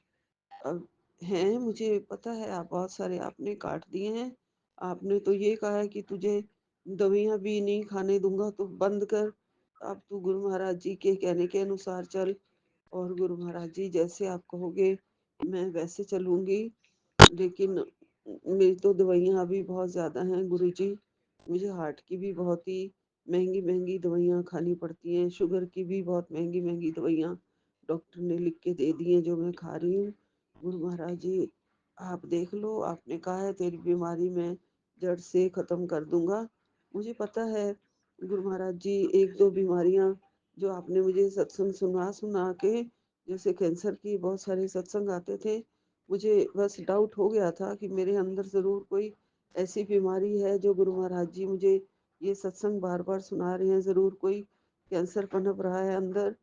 S4: अब हैं, मुझे पता है, आप बहुत सारे आपने काट दिए हैं। आपने तो ये कहा है कि तुझे दवाइयाँ भी नहीं खाने दूँगा तो बंद कर। अब तू गुरु महाराज जी के कहने के अनुसार चल और गुरु महाराज जी जैसे आप कहोगे मैं वैसे चलूँगी। लेकिन मेरी तो दवाइयाँ अभी बहुत ज़्यादा हैं गुरुजी। मुझे हार्ट की भी बहुत ही महँगी-महँगी दवाइयाँ खानी पड़ती हैं, शुगर की भी बहुत महँगी-महँगी दवाइयाँ डॉक्टर ने लिख के दे दी हैं जो मैं खा रही हूँ। गुरु महाराज जी आप देख लो, आपने कहा है तेरी बीमारी मैं जड़ से ख़त्म कर दूँगा। मुझे पता है गुरु महाराज जी 1-2 बीमारियाँ जो आपने मुझे सत्संग सुना-सुना के, जैसे कैंसर की बहुत सारे सत्संग आते थे, मुझे बस डाउट हो गया था कि मेरे अंदर ज़रूर कोई ऐसी बीमारी है जो गुरु महाराज जी मुझे ये सत्संग बार-बार सुना रहे हैं, ज़रूर कोई कैंसर पनप रहा है अंदर।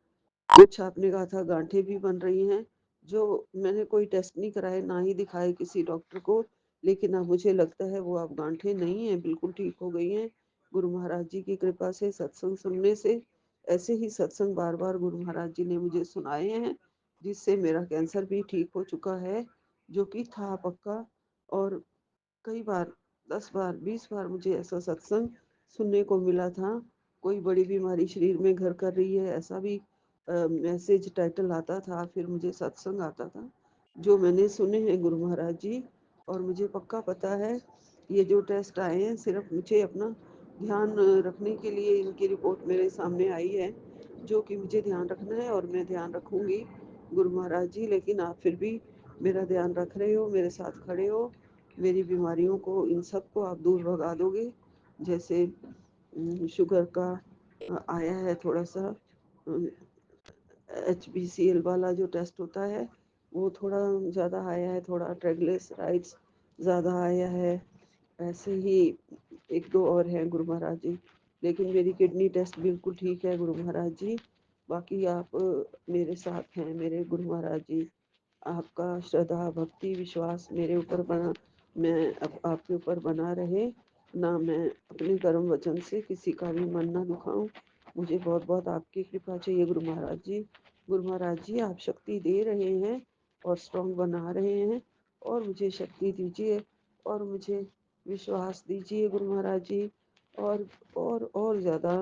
S4: कुछ आपने कहा था गांठें भी बन रही हैं, जो मैंने कोई टेस्ट नहीं कराए, ना ही दिखाए किसी डॉक्टर को, लेकिन अब मुझे लगता है वो अब गांठें नहीं हैं, बिल्कुल ठीक हो गई हैं। गुरु महाराज जी की कृपा से सत्संग सुनने से, ऐसे ही सत्संग बार-बार गुरु महाराज जी ने मुझे सुनाए हैं, जिससे मेरा कैंसर भी ठीक हो चुका है, जो कि था पक्का। और कई बार 10 बार 20 बार मुझे ऐसा सत्संग सुनने को मिला था। कोई बड़ी बीमारी शरीर में घर कर रही है ऐसा भी मैसेज टाइटल आता था, फिर मुझे सत्संग आता था जो मैंने सुने हैं गुरु महाराज जी। और मुझे पक्का पता है ये जो टेस्ट आए हैं सिर्फ मुझे अपना ध्यान रखने के लिए इनकी रिपोर्ट मेरे सामने आई है, जो कि मुझे ध्यान रखना है और मैं ध्यान रखूंगी गुरु महाराज जी। लेकिन आप फिर भी मेरा ध्यान रख रहे हो, मेरे साथ खड़े हो, मेरी बीमारियों को इन सब को आप दूर भगा दोगे। जैसे शुगर का आया है थोड़ा सा, HbCl वाला जो टेस्ट होता है वो थोड़ा ज़्यादा आया है, थोड़ा ट्राइग्लिसराइड्स ज़्यादा आया है। ऐसे ही एक दो और हैं गुरु महाराज जी, लेकिन मेरी किडनी टेस्ट बिल्कुल ठीक है गुरु महाराज जी। बाकी आप मेरे साथ हैं मेरे गुरु महाराज जी। आपका श्रद्धा भक्ति विश्वास मेरे ऊपर बना, मैं आपके ऊपर बना रहे ना, मैं अपने कर्म वचन से किसी का भी मन ना दुखाऊं। मुझे बहुत बहुत आपकी कृपा चाहिए गुरु महाराज जी। गुरु महाराज जी आप शक्ति दे रहे हैं और स्ट्रॉन्ग बना रहे हैं, और मुझे शक्ति दीजिए और मुझे विश्वास दीजिए गुरु महाराज जी। और ज़्यादा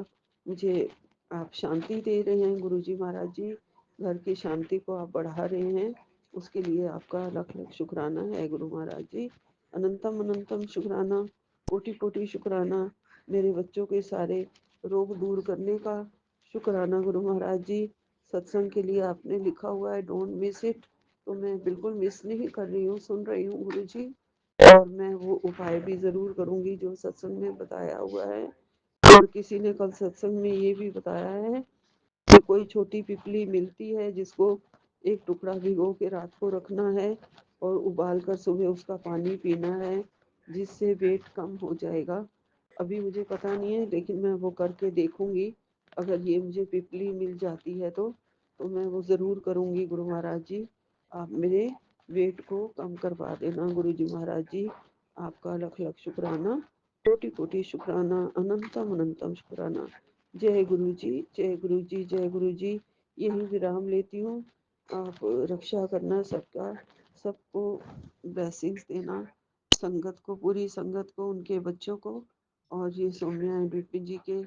S4: मुझे आप शांति दे रहे हैं गुरु जी महाराज जी। घर की शांति को आप बढ़ा रहे हैं, उसके लिए आपका लख लख शुक्राना है गुरु महाराज जी। अनंतम अनंतम शुक्राना, कोटि कोटि शुक्राना। मेरे बच्चों के सारे रोग दूर करने का शुक्राना गुरु महाराज जी। सत्संग के लिए आपने लिखा हुआ है डोंट मिस इट, तो मैं बिल्कुल मिस नहीं कर रही हूँ, सुन रही हूँ गुरु जी। और मैं वो उपाय भी ज़रूर करूँगी जो सत्संग में बताया हुआ है। और किसी ने कल सत्संग में ये भी बताया है कि कोई छोटी पिपली मिलती है जिसको एक टुकड़ा भिगो के रात को रखना है और उबाल कर सुबह उसका पानी पीना है, जिससे वेट कम हो जाएगा। अभी मुझे पता नहीं है, लेकिन मैं वो करके देखूंगी। अगर ये मुझे पिपली मिल जाती है तो मैं वो ज़रूर करूंगी गुरु महाराज जी। आप मेरे वेट को कम करवा देना गुरु जी महाराज जी। आपका लख लख शुक्राना, कोटि कोटि शुक्राना, अनंतम अनंतम शुक्राना। जय गुरु जी, जय गुरु जी, जय गुरु जी। यही विराम लेती हूँ। आप रक्षा करना सबका, सबको ब्लेसिंग्स देना, संगत को, पूरी संगत को, उनके बच्चों को, और ये सौम्या एंड विपिन जी के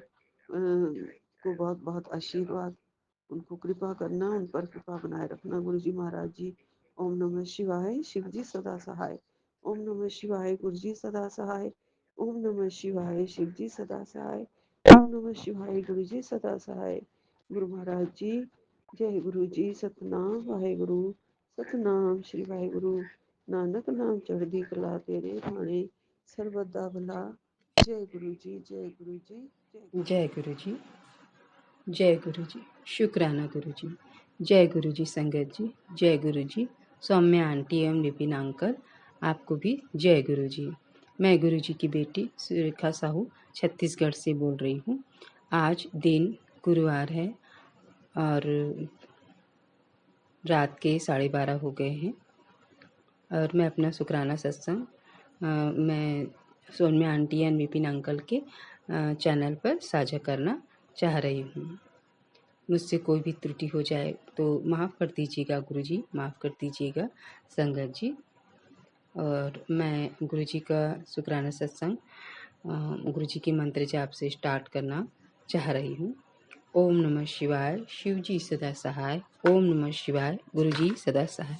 S4: को बहुत बहुत आशीर्वाद, उनको कृपा करना, उन पर कृपा बनाए रखना गुरु जी महाराज जी। ओम नमः शिवाय, शिव जी सदा सहाय। ओम नमः शिवाय, गुरु जी सदा सहाय। ओम नमः शिवाय, शिव जी सदा सहाय। ओम नमः शिवाय, गुरु जी सदा सहाय। गुरु महाराज जी जय गुरु जी। सतनाम वाहेगुरु, सतनाम श्री वाहेगुरु। नानक नाम चढ़दी कला तेरे भाणे, सर्वदा भला। जय गुरु जी, जय गुरु जी,
S5: जय गुरु जी, जय गुरु जी, शुक्राना गुरु जी, जय गुरु जी संगत जी, जय गुरु जी, सौम्या आंटी एवं विपिन अंकल, आपको भी जय गुरु जी। मैं गुरु जी की बेटी सुरेखा साहू छत्तीसगढ़ से बोल रही हूँ। आज दिन गुरुवार है और रात के 12:30 हो गए हैं और मैं अपना शुक्राना सत्संग मैं Saumya aunty and Vipin uncle के चैनल पर साझा करना चाह रही हूँ। मुझसे कोई भी त्रुटि हो जाए तो माफ़ कर दीजिएगा गुरुजी, माफ़ कर दीजिएगा संगत जी। और मैं गुरुजी का शुक्राना सत्संग गुरुजी के मंत्र जाप से स्टार्ट करना चाह रही हूँ। ओम नमः शिवाय, शिव जी सदा सहाय। ओम नमः शिवाय, गुरुजी सदा सहाय।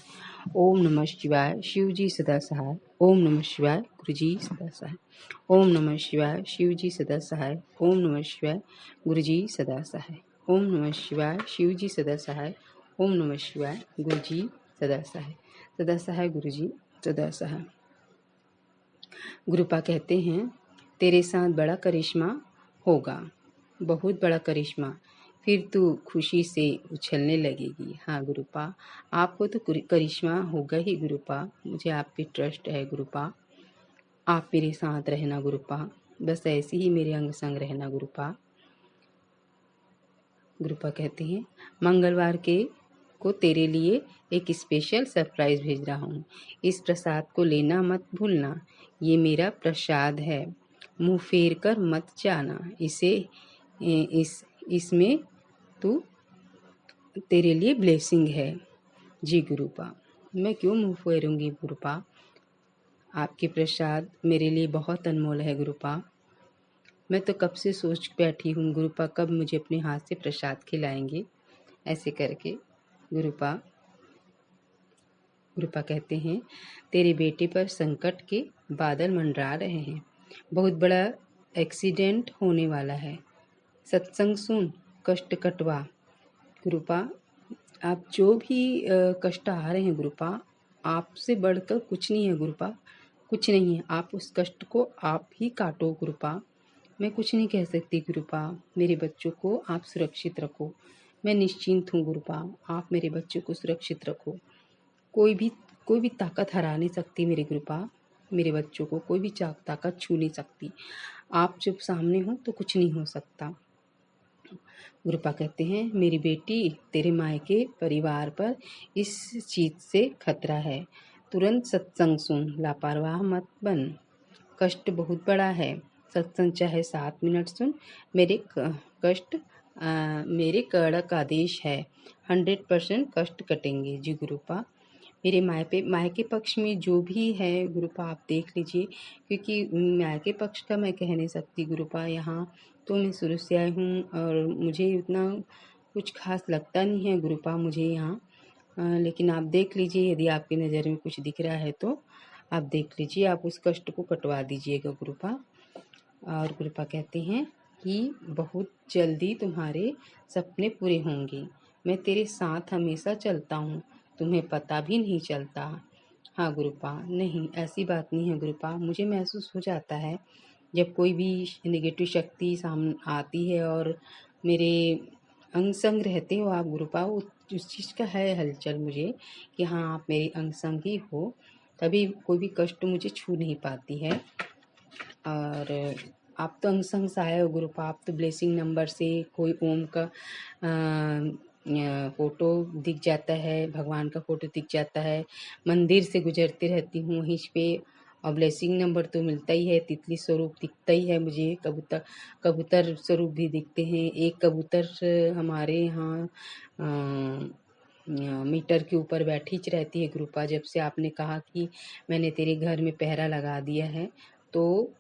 S5: ओम नमः शिवाय, शिव जी सदा सहाय। ओम नमः शिवाय, गुरुजी सदा सहाय। ओम नमः शिवाय, शिव जी सदा सहाय। ओम नमः शिवाय, गुरुजी सदा सहाय। ओम नमः शिवाय, शिव जी सदा सहाय। ओम नमः शिवाय, गुरुजी सदा सहाय। सदा सहाय गुरुजी सदा सहाय। गुरुपा कहते हैं, तेरे साथ बड़ा करिश्मा होगा, बहुत बड़ा करिश्मा, फिर तू खुशी से उछलने लगेगी। हाँ गुरुपा, आपको तो करिश्मा होगा ही गुरुपा, मुझे आप पे ट्रस्ट है गुरुपा। आप मेरे साथ रहना गुरुपा, बस ऐसे ही मेरे अंग संग रहना गुरुपा। गुरुपा कहते हैं, मंगलवार को तेरे लिए एक स्पेशल सरप्राइज भेज रहा हूँ। इस प्रसाद को लेना मत भूलना, ये मेरा प्रसाद है, मुंह फेर कर मत जाना। इसमें तू तेरे लिए ब्लेसिंग है। जी गुरुपा, मैं क्यों मुंह फेरूंगी गुरुपा, आपके प्रसाद मेरे लिए बहुत अनमोल है गुरुपा। मैं तो कब से सोच बैठी हूँ गुरुपा, कब मुझे अपने हाथ से प्रसाद खिलाएंगे। ऐसे करके गुरुपा कहते हैं, तेरे बेटे पर संकट के बादल मंडरा रहे हैं, बहुत बड़ा एक्सीडेंट होने वाला है, सत्संग सुन, कष्ट कटवा। गुरुपा, आप जो भी कष्ट आ रहे हैं गुरुपा, आपसे बढ़कर कुछ नहीं है गुरुपा, कुछ नहीं है। आप उस कष्ट को आप ही काटो गुरुपा, मैं कुछ नहीं कह सकती गुरुपा। मेरे बच्चों को आप सुरक्षित रखो, मैं निश्चिंत हूँ गुरुपा। आप मेरे बच्चों को सुरक्षित रखो, कोई भी ताकत हरा नहीं सकती मेरे गुरुपा, मेरे बच्चों को कोई भी ताकत छू नहीं सकती। आप जब सामने हो तो कुछ नहीं हो सकता। गुरुपा कहते हैं, मेरी बेटी, तेरे मायके परिवार पर इस चीज से खतरा है, तुरंत सत्संग सुन, लापरवाह मत बन, कष्ट बहुत बड़ा है। सत्संग चाहे 7 मिनट सुन, मेरे कड़क आदेश है, 100% कष्ट कटेंगे। जी गुरुपा, मेरे मायके पक्ष में जो भी है गुरुपा आप देख लीजिए, क्योंकि मायके पक्ष का मैं कह नहीं सकती गुरुपा। यहाँ तो मैं शुरू से आई हूँ और मुझे इतना कुछ खास लगता नहीं है गुरुपा मुझे यहाँ, लेकिन आप देख लीजिए, यदि आपकी नज़र में कुछ दिख रहा है तो आप देख लीजिए, आप उस कष्ट को कटवा दीजिएगा गुरुपा। और गुरुपा कहते हैं कि बहुत जल्दी तुम्हारे सपने पूरे होंगे, मैं तेरे साथ हमेशा चलता हूँ, तुम्हें पता भी नहीं चलता। हाँ गुरुपा, नहीं ऐसी बात नहीं है गुरुपा, मुझे महसूस हो जाता है जब कोई भी नेगेटिव शक्ति सामने आती है और मेरे अंग संग रहते हो आप गुरुपा, उस चीज़ का है हलचल मुझे कि हाँ आप मेरे अंग संग ही हो, तभी कोई भी कष्ट मुझे छू नहीं पाती है। और आप तो अंग संग सहाय हो गुरुपा, आप तो ब्लेसिंग नंबर से कोई ओम का फोटो दिख जाता है, भगवान का फोटो दिख जाता है, मंदिर से गुजरती रहती हूँ वहीं पे, और ब्लेसिंग नंबर तो मिलता ही है, तितली स्वरूप दिखता ही है मुझे, कबूतर स्वरूप भी दिखते हैं। एक कबूतर हमारे यहाँ मीटर के ऊपर बैठी रहती है गुरुपा, जब से आपने कहा कि मैंने तेरे घर में पहरा लगा दिया है, तो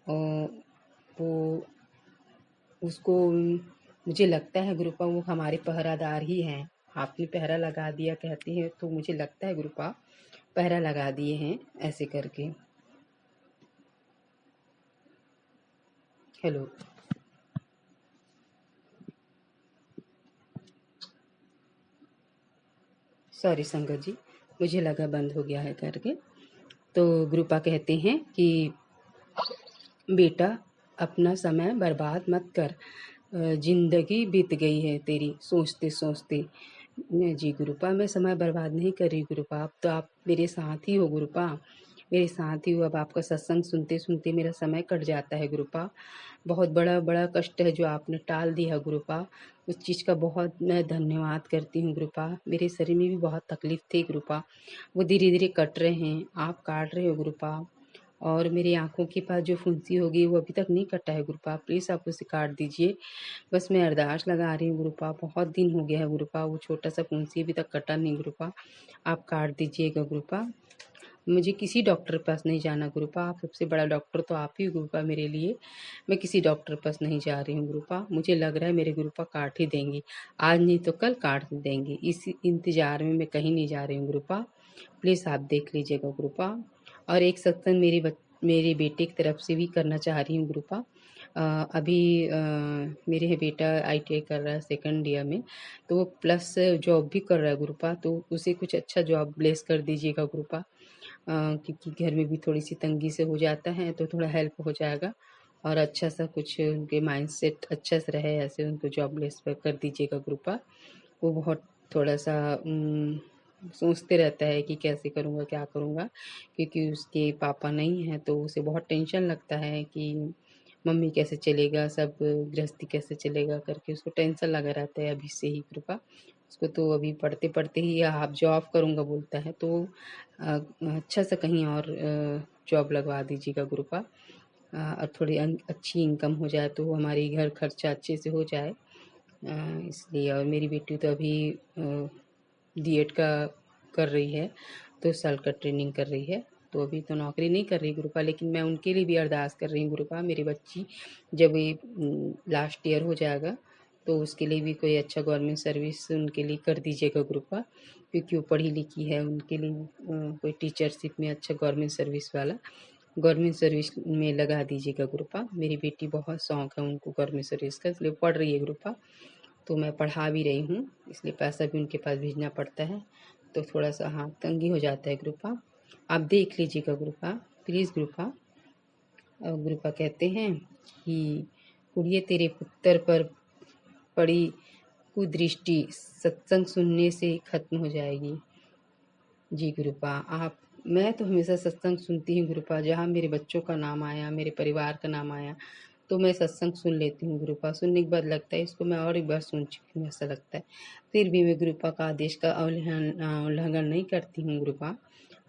S5: वो उसको मुझे लगता है गुरुपा वो हमारे पहरादार ही हैं। आपने पहरा लगा दिया कहती हैं तो मुझे लगता है गुरुपा पहरा लगा दिए हैं ऐसे करके। हेलो, सॉरी संगत जी, मुझे लगा बंद हो गया है करके। तो गुरुपा कहते हैं कि बेटा अपना समय बर्बाद मत कर, जिंदगी बीत गई है तेरी सोचते सोचते, जी गुरुपा, मैं समय बर्बाद नहीं कर रही गुरुपा, अब तो आप मेरे साथ ही हो गुरुपा, मेरे साथ ही हो। अब आपका सत्संग सुनते सुनते मेरा समय कट जाता है गुरुपा। बहुत बड़ा बड़ा कष्ट है जो आपने टाल दिया गुरुपा, उस चीज़ का बहुत मैं धन्यवाद करती हूँ गुरुपा। मेरे शरीर में भी बहुत तकलीफ थी गुरुपा, वो धीरे धीरे कट रहे हैं, आप काट रहे हो गुरुपा। और मेरी आँखों के पास जो फुंसी होगी वो अभी तक नहीं कटा है गुरुपा, प्लीज़ आप उसे काट दीजिए। बस मैं अरदास लगा रही हूँ गुरुपा, बहुत दिन हो गया है गुरुपा, वो छोटा सा फुंसी अभी तक कटा नहीं गुरुपा, आप काट दीजिएगा गुरुपा। मुझे किसी डॉक्टर के पास नहीं जाना गुरुपा, आप सबसे बड़ा डॉक्टर तो आप ही हो गुरुपा मेरे लिए। मैं किसी डॉक्टर के पास नहीं जा रही हूँ गुरुपा, मुझे लग रहा है मेरे गुरुपा काट ही देंगे, आज नहीं तो कल काट ही देंगे। इस इंतजार में मैं कहीं नहीं जा रही हूँ गुरुपा, प्लीज़ आप देख लीजिएगा गुरुपा। और एक सत्संग मेरे बेटे की तरफ से भी करना चाह रही हूँ गुरुपा। अभी मेरे बेटा ITI कर रहा है सेकंड ईयर में, तो वो प्लस जॉब भी कर रहा है गुरुपा, तो उसे कुछ अच्छा जॉब ब्लेस कर दीजिएगा गुरुपा। क्योंकि घर में भी थोड़ी सी तंगी से हो जाता है, तो थोड़ा हेल्प हो जाएगा और अच्छा सा कुछ उनके माइंडसेट अच्छा से रहे, ऐसे उनको जॉबलेस कर दीजिएगा गुरुपा। वो बहुत थोड़ा सा सोचते रहता है कि कैसे करूँगा क्या करूँगा, क्योंकि उसके पापा नहीं हैं, तो उसे बहुत टेंशन लगता है कि मम्मी कैसे चलेगा, सब गृहस्थी कैसे चलेगा करके उसको टेंशन लगा रहता है अभी से ही गुरुपा। उसको तो अभी पढ़ते पढ़ते ही आप जॉब करूँगा बोलता है, तो अच्छा सा कहीं और जॉब लगवा दीजिएगा गुरुपा। और थोड़ी अच्छी इनकम हो जाए तो हमारी घर खर्चा अच्छे से हो जाए, इसलिए। और मेरी बेटी तो अभी D.ED का कर रही है, 2 साल का ट्रेनिंग कर रही है, तो अभी तो नौकरी नहीं कर रही गुरुपा, लेकिन मैं उनके लिए भी अरदास कर रही हूँ गुरुपा। मेरी बच्ची जब ये लास्ट ईयर हो जाएगा तो उसके लिए भी कोई अच्छा गवर्नमेंट सर्विस उनके लिए कर दीजिएगा गुरुपा, क्योंकि वो पढ़ी लिखी है, उनके लिए कोई टीचरशिप में अच्छा गवर्नमेंट सर्विस वाला गवर्नमेंट सर्विस में लगा दीजिएगा गुरुपा। मेरी बेटी बहुत शौक है उनको गवर्नमेंट सर्विस का, इसलिए पढ़ रही है गुरुपा, तो मैं पढ़ा भी रही हूँ, इसलिए पैसा भी उनके पास भेजना पड़ता है, तो थोड़ा सा हाँ तंगी हो जाता है गुरुपा। आप देख लीजिएगा गुरुपा, प्लीज़ गुरुपा। और गुरुपा कहते हैं कि कुड़िए तेरे पुत्र पर पड़ी कुदृष्टि सत्संग सुनने से खत्म हो जाएगी। जी गुरुपा, आप मैं तो हमेशा सत्संग सुनती हूँ गुरुपा, जहाँ मेरे बच्चों का नाम आया, मेरे परिवार का नाम आया, तो मैं सत्संग सुन लेती हूँ गुरुपा। सुनने के बाद लगता है इसको मैं और एक बार सुन चुकी हूँ ऐसा लगता है, फिर भी मैं गुरुपा का आदेश का उल्लंघन नहीं करती हूँ गुरुपा।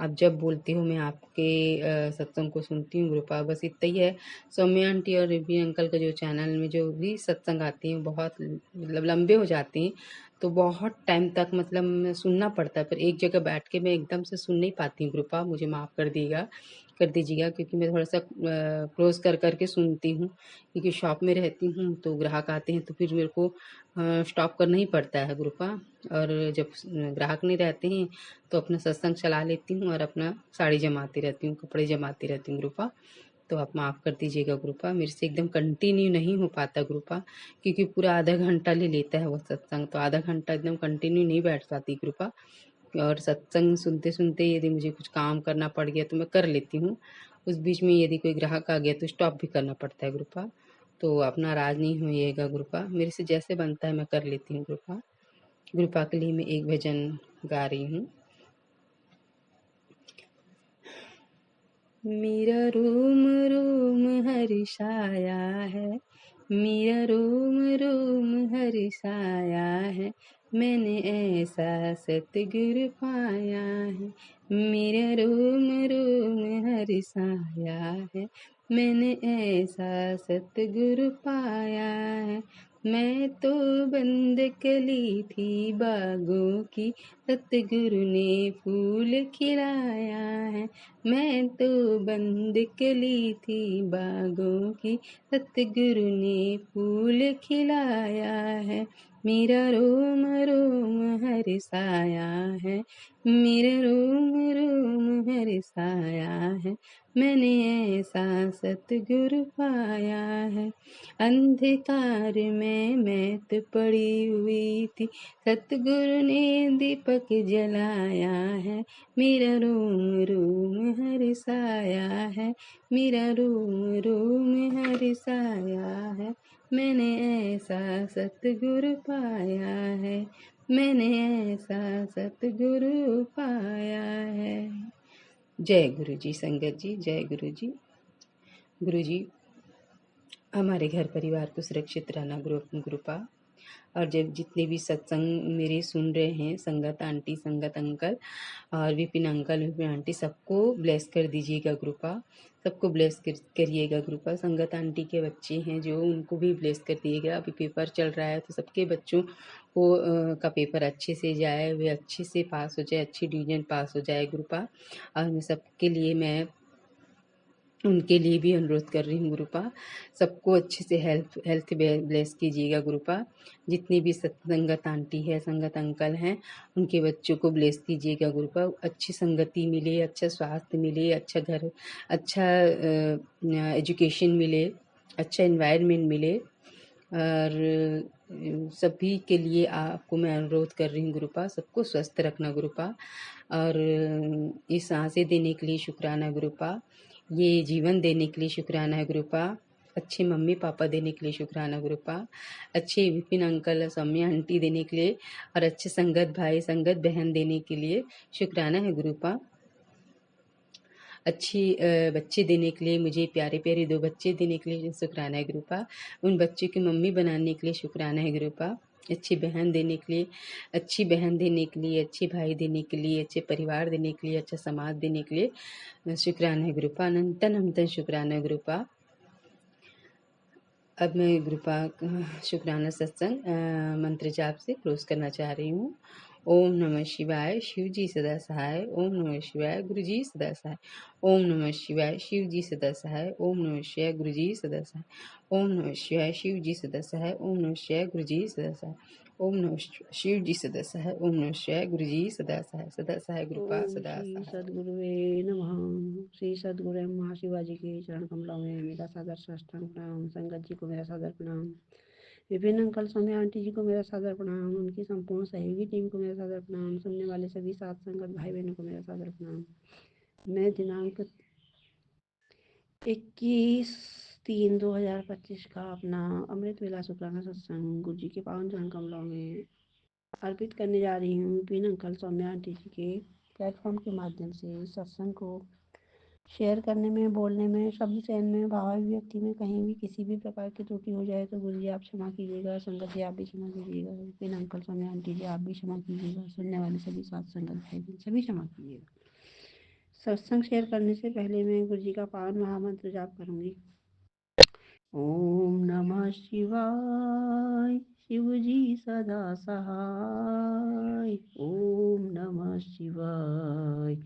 S5: आप जब बोलते हो मैं आपके सत्संग को सुनती हूँ गुरुपा, बस इतना ही है। सौम्या आंटी और रवि अंकल का जो चैनल में जो भी सत्संग आते हैं बहुत मतलब लंबे हो जाते हैं, तो बहुत टाइम तक मतलब सुनना पड़ता है, पर एक जगह बैठ के मैं एकदम से सुन नहीं पाती हूँ गुरुपा, मुझे माफ़ कर दीजिएगा, क्योंकि मैं थोड़ा सा क्लोज कर करके सुनती हूँ, क्योंकि शॉप में रहती हूँ तो ग्राहक आते हैं तो फिर मेरे को स्टॉप करना ही पड़ता है गुरुपा। और जब ग्राहक नहीं रहते हैं तो अपना सत्संग चला लेती हूँ और अपना साड़ी जमाती रहती हूँ, कपड़े जमाती रहती हूँ गुरुपा। तो आप माफ़ कर दीजिएगा गुरुपा, मेरे से एकदम कंटिन्यू नहीं हो पाता गुरुपा, क्योंकि पूरा आधा घंटा ले लेता है वो सत्संग, तो आधा घंटा एकदम कंटिन्यू नहीं बैठ पाती गुरुपा। और सत्संग सुनते सुनते यदि मुझे कुछ काम करना पड़ गया तो मैं कर लेती हूँ, उस बीच में यदि कोई ग्राहक आ गया तो स्टॉप भी करना पड़ता है गुरुपा। तो आप नाराज़ नहीं होइएगा गुरुपा, मेरे से जैसे बनता है मैं कर लेती हूँ गुरुपा। गुरुपा के लिए मैं एक भजन गा रही हूँ। मेरा रोम रोम हर्षाया है, मेरा रोम रोम हर्षाया है, मैंने ऐसा सतगुरु पाया है। मेरा रोम रोम हर्षाया है, मैंने ऐसा सतगुरु पाया है। मैं तो बंद कली थी बागों की, सतगुरु ने फूल खिलाया है। मैं तो बंद कली थी बागों की, सतगुरु ने फूल खिलाया है। मेरा रोम रोम हर्षाया है, मेरा रोम रोम हर्षाया है, मैंने ऐसा सतगुरु पाया है। अंधकार में मैं तो पड़ी हुई थी, सतगुरु ने दीपक जलाया है। मेरा रोम रोम हर्षाया है, मेरा रोम रोम हर्षाया है, मैंने ऐसा सतगुरु पाया है। मैंने ऐसा सतगुरु पाया है। जय गुरु जी। संगत जी, जय गुरु जी। गुरु जी हमारे घर परिवार को सुरक्षित रहना गुरु अपनी कृपा। और जब जितने भी सत्संग मेरे सुन रहे हैं, संगत आंटी, संगत अंकल और विपिन अंकल, विपिन आंटी, सबको ब्लेस कर दीजिएगा कृपा। सबको ब्लेस करिएगा कृपा। संगत आंटी के बच्चे हैं जो, उनको भी ब्लेस कर दिएगा। अभी पेपर चल रहा है तो सबके बच्चों को का पेपर अच्छे से जाए, वे अच्छे से पास हो जाए, अच्छी डिवीजन पास हो जाए कृपा। और मैं सबके लिए, मैं उनके लिए भी अनुरोध कर रही हूँ गुरुपा। सबको अच्छे से हेल्थ ब्लेस कीजिएगा गुरुपा। जितनी भी संगत आंटी है, संगत अंकल हैं, उनके बच्चों को ब्लेस कीजिएगा गुरुपा। अच्छी संगति मिले, अच्छा स्वास्थ्य मिले, अच्छा घर, अच्छा एजुकेशन मिले, अच्छा एनवायरनमेंट मिले। और सभी के लिए आपको मैं अनुरोध कर रही हूँ गुरुपा, सबको स्वस्थ रखना गुरुपा। और ये सांसें देने के लिए शुक्राना गुरुपा। ये जीवन देने के लिए शुक्राना है गुरुपा। अच्छे मम्मी पापा देने के लिए शुक्राना गुरुपा। अच्छे विपिन अंकल, सौम्या आंटी देने के लिए, और अच्छे संगत भाई, संगत बहन देने के लिए शुक्राना है गुरुपा। अच्छी बच्चे देने के लिए, मुझे प्यारे प्यारे 2 बच्चे देने के लिए शुक्राना है गुरुपा। उन बच्चों की मम्मी बनाने के लिए शुक्राना है गुरुपा। अच्छी बहन देने के लिए, अच्छी बहन देने के लिए, अच्छे भाई देने के लिए, अच्छे परिवार देने के लिए, अच्छा समाज देने के लिए शुक्राना है गुरुपा। अनंतन अनंतन शुक्राना है गुरुपा। अब मैं गुरुपा शुक्राना सत्संग मंत्र जाप से क्लोज करना चाह रही हूँ। ओम नमः शिवाय, शिव जी सदा सहाय। ओम नमः शिवाय, गुरु जी सदा सहाय। ओम नमः शिवाय, शिव जी सदा सहाय। ओम नमः शिवाय, गुरु जी सदा सहाय। ओम नमः शिवाय, शिव जी सदा सहाय। ओम नमः शिवाय, गुरु जी सदा सहाय। ओम नमः शिव जी सदा सहाय। ओम नमः शिवाय, गुरु जी सदा सहाय। सदा सहाय गुरुपा,
S4: ओम
S5: सदा
S4: श्री
S5: सहाय।
S4: सद्गुरुवे नमः। श्री सद्गुरु महाशिवाजी के चरण कमलों में मेरा सादर साष्टांग प्रणाम। संगत जी को मेरा सादर प्रणाम। विभिन्न अंकल, सौम्या आंटी जी को मेरा सादर प्रणाम। उनकी संपूर्ण सहयोगी टीम को मेरा सादर प्रणाम। सुनने वाले सभी साथ संगत भाई बहनों को मेरा सादर प्रणाम। मैं दिनांक 21/3/2025 का अपना अमृत वेला शुक्राना सत्संग गुरु जी के पावन चरण कमलों में अर्पित करने जा रही हूँ। विपिन अंकल, सौम्या आंटी जी के प्लेटफॉर्म के माध्यम से सत्संग को शेयर करने में, बोलने में, शब्द चयन में, भाव अभिव्यक्ति में कहीं भी किसी भी प्रकार की त्रुटि हो जाए तो गुरु जी आप क्षमा कीजिएगा। संगत जी आप भी क्षमा कीजिएगा। विपिन अंकल, सौम्या आंटी जी आप भी क्षमा कीजिएगा। सुनने वाले सभी साथ संगत भाई बहन सभी क्षमा कीजिएगा। सत्संग शेयर करने से पहले मैं गुरु जी का पावन महामंत्र जाप करूंगी। ओम नमः शिवाय, शिव जी सदा सहाय। ओम नमः शिवाय,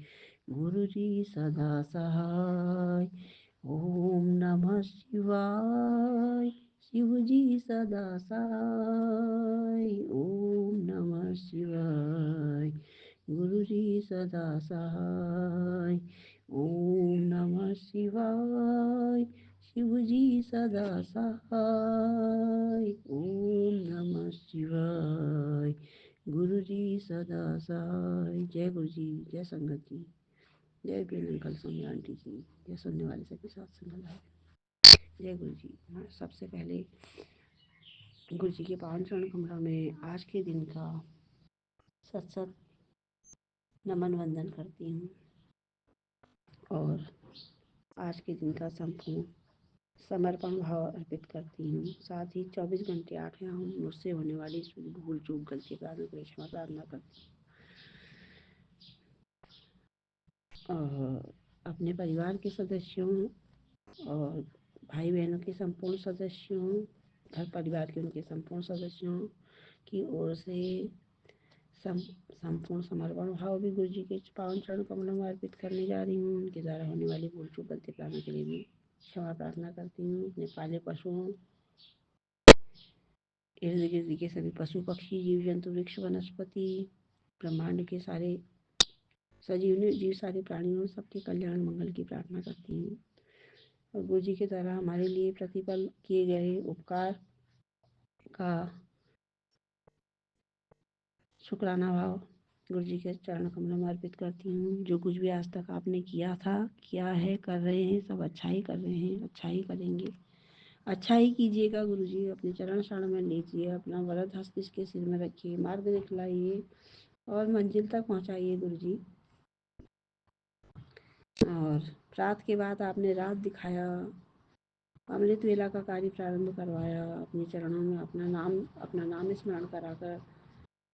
S4: गुरु जी सदा सहाय। ओम नमः शिवाय, शिव जी सदा सहाय। ओम नमः शिवाय, गुरु जी सदा सहाय। ओम नमः शिवाय, शिव जी सदा सहाय। ओम नमः शिवाय, गुरु जी सदा सहाय। जय गुरु जी, जय संगत जी, जय बीन अंकल, सोनिया आंटी जी, जय सुनने वाले सभी साथ संगत भाई। जय गुरु जी। मैं सबसे पहले गुरु जी के पावन चरण कमला में आज के दिन का सत्संग नमन वंदन करती हूँ और आज के दिन का संपूर्ण समर्पण भाव अर्पित करती हूँ। साथ ही 24 घंटे 8 मुझसे होने वाली भूल चूक गलती अपराधों की क्षमा प्रार्थना करती हूँ और अपने परिवार के सदस्यों और भाई बहनों के संपूर्ण सदस्यों, घर परिवार के उनके संपूर्ण सदस्यों की ओर से संपूर्ण समर्पण भाव भी गुरु जी के पावन चरण कमलों में अर्पित करने जा रही हूँ। उनके द्वारा होने वाली भूल चूक गलती अपराधों के लिए भी क्षमा प्रार्थना करती हूँ। अपने पाले पशुओं, इर्द गिर्द के सभी पशु पक्षी, जीव जंतु, वृक्ष, वनस्पति, ब्रह्मांड के सारे सजीव जीव, सारे प्राणियों, सबके कल्याण मंगल की प्रार्थना करती हूँ और गुरु जी के द्वारा हमारे लिए प्रतिपल किए गए उपकार का शुक्राना भाव गुरु जी के चरण कमलों में अर्पित करती हूँ। जो कुछ भी आज तक आपने किया था, किया है, कर रहे हैं, सब अच्छा ही कर रहे हैं, अच्छा ही करेंगे
S6: अच्छा ही कीजिएगा गुरुजी, अपने चरण शरण में लीजिए, अपना वरद हस्त इसके सिर में रखिए, मार्ग दिखलाइए और मंजिल तक पहुंचाइए गुरुजी। और रात के बाद आपने रात दिखाया, अमृत वेला का कार्य प्रारंभ करवाया, अपने चरणों में अपना नाम स्मरण कराकर,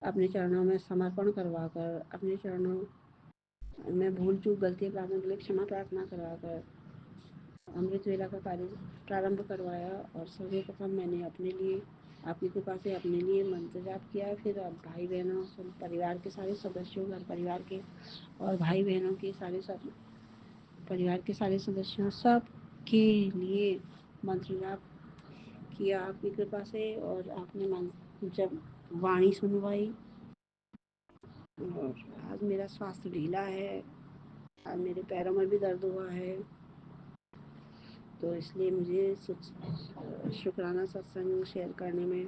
S6: अपने चरणों में समर्पण करवाकर, अपने चरणों में भूल चूक गलती अपराधों के लिए क्षमा प्रार्थना करवाकर अमृत वेला का कार्य प्रारंभ करवाया। और सर्वप्रथम मैंने अपने लिए, आपकी कृपा से अपने लिए मंत्र जाप किया। फिर अब भाई बहनों, सब परिवार के सारे सदस्यों, घर परिवार के और भाई बहनों के परिवार के सारे सदस्यों, सब के लिए मंत्र जाप किया आपकी कृपा से। और आपने जब वाणी सुनवाई, और आज मेरा स्वास्थ्य ढीला है, आज मेरे पैरों में भी दर्द हुआ है, तो इसलिए मुझे शुक्राना सत्संग शेयर करने में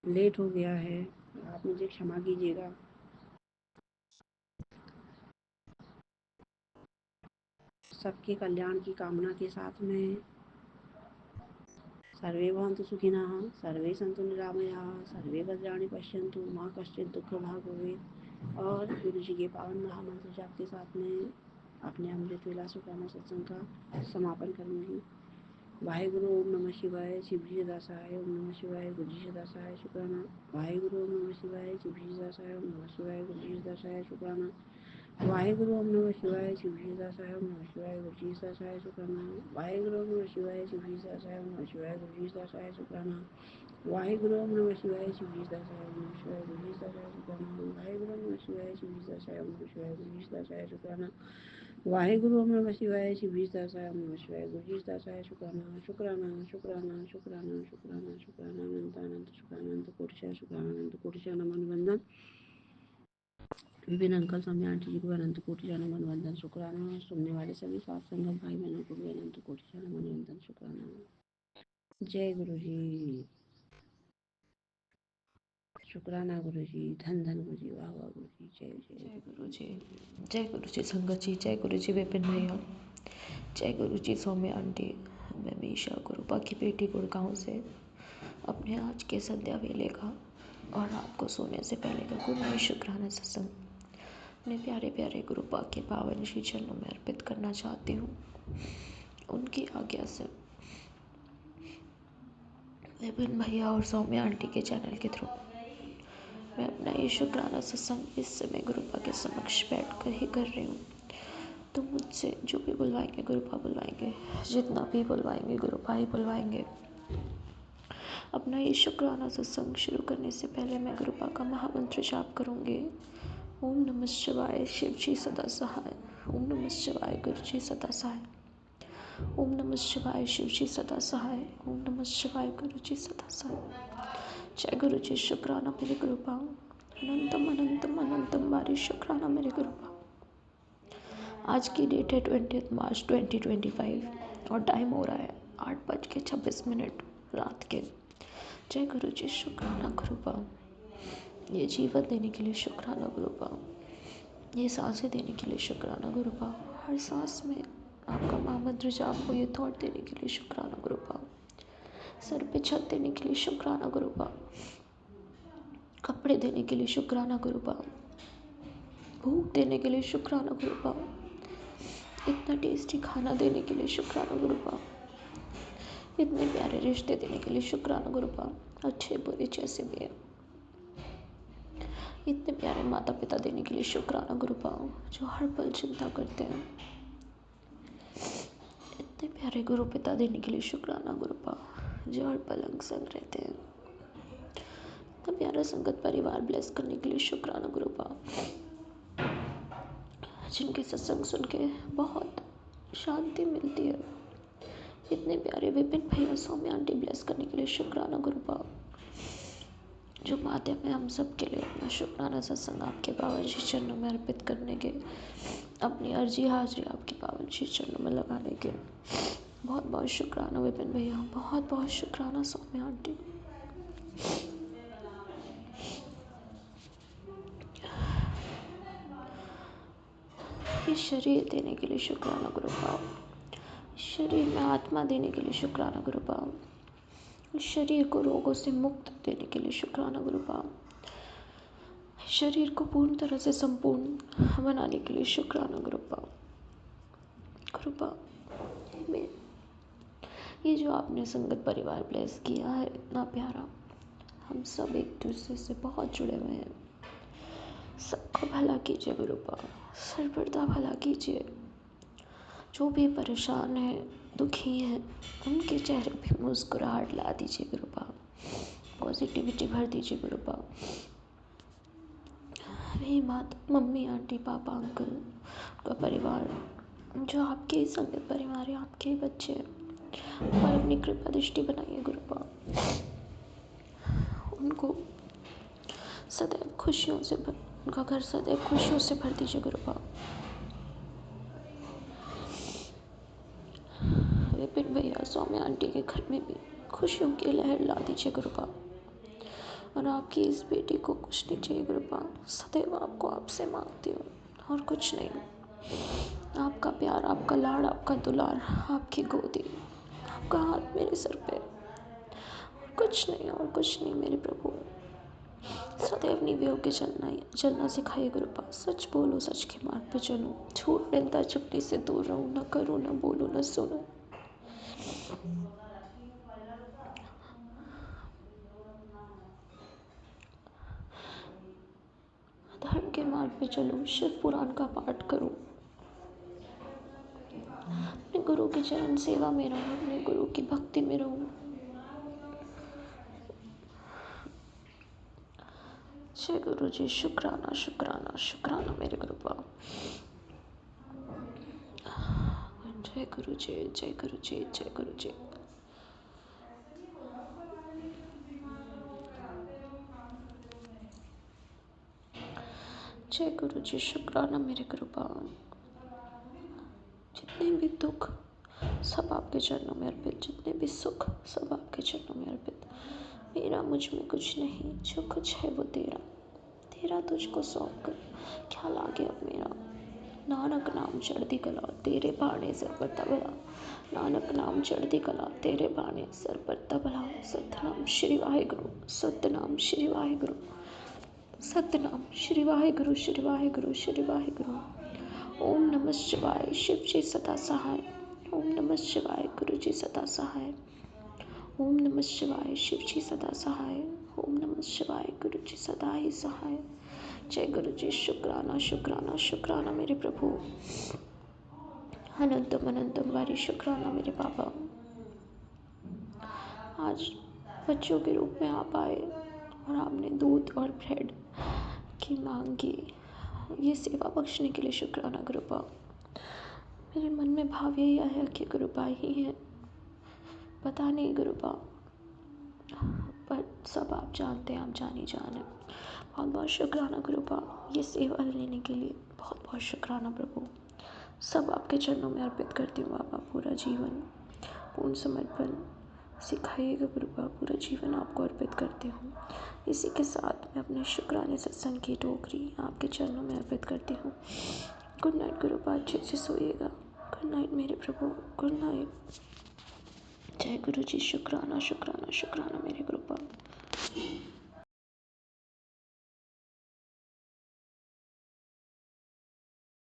S6: लेट हो गया है, आप मुझे क्षमा कीजिएगा। सबके कल्याण की कामना के साथ में सर्वे भवन्तु सुखिनः, सर्वे सन्तु निरामयाः, सर्वे भद्राणि पश्यन्तु मा कश्चित् दुःखभाग् भवेत्। और गुरु जी के पावन महामंत्र जाप के साथ में अपने अमृत वेला शुक्राना सत्संग का समापन करूँगी। वाहेगुरु ओम नमः शिवाय, शिव जी सदा सहाय, ओम नमः शिवाय, गुरु जी सदा सहाय, शुक्राना। वाहेगुरु ओम नमः शिवाय, शिव जी सदा सहाय, ओम नमः शिवाय, गुरु जी सदा सहाय, शुक्राना। वाहेगुरु ओम नमः शिवाय, शिव जी सदा सहाय, ओम नमः शिवाय, गुरु जी सदा सहाय, शुक्राना। वाहेगुरु ओम नमः शिवाय, शिव जी सदा सहाय, ओम नमः शिवाय, गुरु जी सदा सहाय, शुक्राना। वाहेगुरु ओम नमः शिवाय, शिव जी सदा सहाय, ओम नमः शिवाय, गुरु जी सदा सहाय, शुक्राना। वाहेगुरु ओम नमः शिवाय, शिव जी सदा सहाय, ओम नमः शिवाय, गुरु जी सदा सहाय, शुक्राना। वाहेगुरु ओम नमः शिवाय, शिव जी सदा सहाय, ओम नमः शिवाय, गुरु जी सदा सहाय, शुक्राना। शुक्राना शुक्राना शुक्राना शुक्राना शुक्राना अनंत अनंत शुक्राना, अनंत कोटि शुक्राना, अनंत कोटि नमन वंदन। विभिन्न अंकल स्वामी आंटी जी को अनंत कोटि नमन वंदन शुक्राना। सुनने वाले सभी साथ संगत भाई बहनों को भी अनंत कोटि नमन वंदन शुक्राना। जय गुरु जी, शुक्राना गुरु जी, धन धन गुरु जी, वाह वाह गुरु जी, जय जय
S7: जय गुरु जी, जय गुरु जी संगत जी, जय गुरु जी विपिन भैया, जय गुरु जी सौम्या आंटी। मैं मीशा गुरुपा की बेटी गुड़गांव से अपने आज के संध्या वेले का और रात को सोने से पहले का गुरु शुक्राना सत्संग अपने प्यारे प्यारे गुरुपा के पावन श्री चरणों में अर्पित करना चाहती हूँ। उनकी आज्ञा से विपिन भैया और सौम्या आंटी के चैनल के थ्रू मैं अपना ये शुक्राना सत्संग इस समय गुरुपा के समक्ष बैठ कर ही कर रही हूँ। तो मुझसे जो भी बुलवाएंगे गुरुपा बुलवाएंगे, जितना भी बुलवाएंगे गुरुपा ही बुलवाएंगे। अपना ये शुक्राना सत्संग शुरू करने से पहले मैं गुरुपा का महामंत्र जाप करूँगी। ओम नमः शिवाय, शिव जी सदा सहाय, ओम नमः शिवाय, गुरु जी सदा सहाय, ओम नमः शिवाय, शिव जी सदा सहाय, ओम नमः शिवाय, गुरु जी सदा सहाय। जय गुरु जी, शुक्राना मेरे गुरुपा, अनंतम अनंतम अनंतम बारी शुक्राना मेरे गुरुपा। आज की डेट है 20 मार्च 2025 और टाइम हो रहा है 8:26 रात के। जय गुरु जी, शुक्राना गुरुपा, ये जीवन देने के लिए शुक्राना गुरुपा, ये सांसें देने के लिए शुक्राना गुरुपा, हर सांस में आपका महामंत्र जाप हो ये थॉट देने के लिए शुक्राना गुरुपा, सर पे छत देने के लिए शुक्राना गुरुपा, कपड़े देने के लिए शुक्राना गुरुपा, भूख देने के लिए शुक्राना गुरुपा, इतना टेस्टी खाना देने के लिए शुक्राना गुरुपा, इतने प्यारे रिश्ते देने के लिए शुक्राना गुरुपा, अच्छे बुरे जैसे भी है, इतने प्यारे माता पिता देने के लिए शुक्राना गुरुपा, जो हर पल चिंता करते हैं। इतने प्यारे गुरु पिता देने के लिए शुक्राना गुरुपा, जो हर पल अंग संग रहते हैं। इतना प्यारा संगत परिवार ब्लेस करने के लिए शुक्राना गुरुपा, जिनके सत्संग सुन के बहुत शांति मिलती है। इतने प्यारे विपिन भैया सौम्या आंटी ब्लेस करने के लिए शुक्राना गुरुपा, जो माध्यम है हम सब के लिए अपना शुक्राना सत्संग आपके पावन श्री चरणों में अर्पित करने के, अपनी अर्जी हाजिरी आपके पावन श्री चरणों में लगाने के। बहुत बहुत शुक्राना विपिन भैया, बहुत बहुत शुक्राना सौम्या आंटी। ये शरीर देने के लिए शुक्राना गुरुपा, शरीर में आत्मा देने के लिए शुक्राना गुरुपा। इस शरीर को रोगों से मुक्त देने के लिए शुक्राना गुरुपा। शरीर को पूर्ण तरह से संपूर्ण बनाने के लिए शुक्राना गुरुपा। गुरुपा मैं ये जो आपने संगत परिवार ब्लेस किया है इतना प्यारा, हम सब एक दूसरे से बहुत जुड़े हुए हैं। सबको भला कीजिए गुरुपा, सर्वदा भला कीजिए। जो भी परेशान है, दुखी है, उनके चेहरे पे मुस्कुराहट ला दीजिए गुरुपा, पॉजिटिविटी भर दीजिए गुरुपा। मेरी माता, मम्मी, आंटी, पापा, अंकल, उनका परिवार, जो आपके ही संगत परिवार है, आपके ही बच्चे हैं, और अपनी कृपा दृष्टि बनाइए गुरुपा। उनको सदैव खुशियों से उनका घर सदैव खुशियों से भर दीजिए गुरुपा। विपिन भैया, सौम्या आंटी के घर में भी खुशियों की लहर ला दीजिए गुरुपा। और आपकी इस बेटी को कुछ नहीं चाहिए गुरुपा, सदैव आपको आपसे मांगती हूँ और कुछ नहीं। आपका प्यार, आपका लाड़, आपका दुलार, आपकी गोदी, आपका हाथ मेरे सर पे, और कुछ नहीं, और कुछ नहीं मेरे प्रभु। सदैव नींव होके चलना सिखाइए गुरुपा। सच बोलो, सच के मार्ग पे चलो, झूठ निंदा चुगली से दूर रहूं, न करूं, न बोलूं, न सुनूं। धर्म के मार्ग पे चलूं, शिव पुराण का पाठ करूं, अपने गुरु की चरण सेवा में रहूं, अपने गुरु की भक्ति में रहूं। जय गुरु जी, शुक्राना शुक्राना शुक्राना मेरे गुरुपा। जय गुरु जी, जय गुरु जी, जय गुरु जी। जय गुरु जी, शुक्राना मेरे गुरुपा। जितने भी दुख सब आपके चरणों में अर्पित, जितने भी सुख सब आपके चरणों में अर्पित। मेरा मुझ में कुछ नहीं, जो कुछ है वो तेरा, तेरा तुझको सौंप कर क्या लागे अब मेरा। नानक नाम चढ़ती कला, तेरे बाणे सर पर तबला। नानक नाम चढ़ती कला, तेरे बाणे सर पर तबला। सतनाम श्री वाहेगुरु, सतनाम श्री वाहेगुरु, सतनाम श्री वाहेगुरु, श्री वाहेगुरु, श्री वाहेगुरु। ओम नमः शिवाय, शिव जी सदा सहाय। ओम नमः शिवाय, गुरु जी सदा सहाय। ओम नमः शिवाय, शिव जी सदा सहाय। ओम नमः शिवाय, गुरु जी सदा ही सहाय। जय गुरु जी, शुक्राना शुक्राना शुक्राना मेरे प्रभु। अनंतम अनंतम बारी शुक्राना मेरे पापा। आज बच्चों के रूप में आप आए और आपने दूध और ब्रेड की मांग की, ये सेवा बख्शने के लिए शुक्राना गुरुपा। मेरे मन में भाव यही आया कि गुरुपा ही है, पता नहीं गुरुपा, पर सब आप जानते हैं, आप जानी जान है। बहुत बहुत शुक्राना गुरुपा, ये सेवा लेने के लिए बहुत बहुत शुक्राना प्रभु। सब आपके चरणों में अर्पित करती हूँ बाबा। पूरा जीवन पूर्ण समर्पण सिखाइएगा गुरुपा, पूरा जीवन आपको अर्पित करती हूँ। इसी के साथ मैं अपने शुक्राने सत्संग की टोकरी आपके चरणों में अर्पित करती हूँ। गुड नाइट गुरुपा, अच्छे से सोइएगा। गुड नाइट मेरे प्रभु, गुड नाइट। जय गुरु जी, शुक्राना शुक्राना शुक्राना मेरे गुरुपा।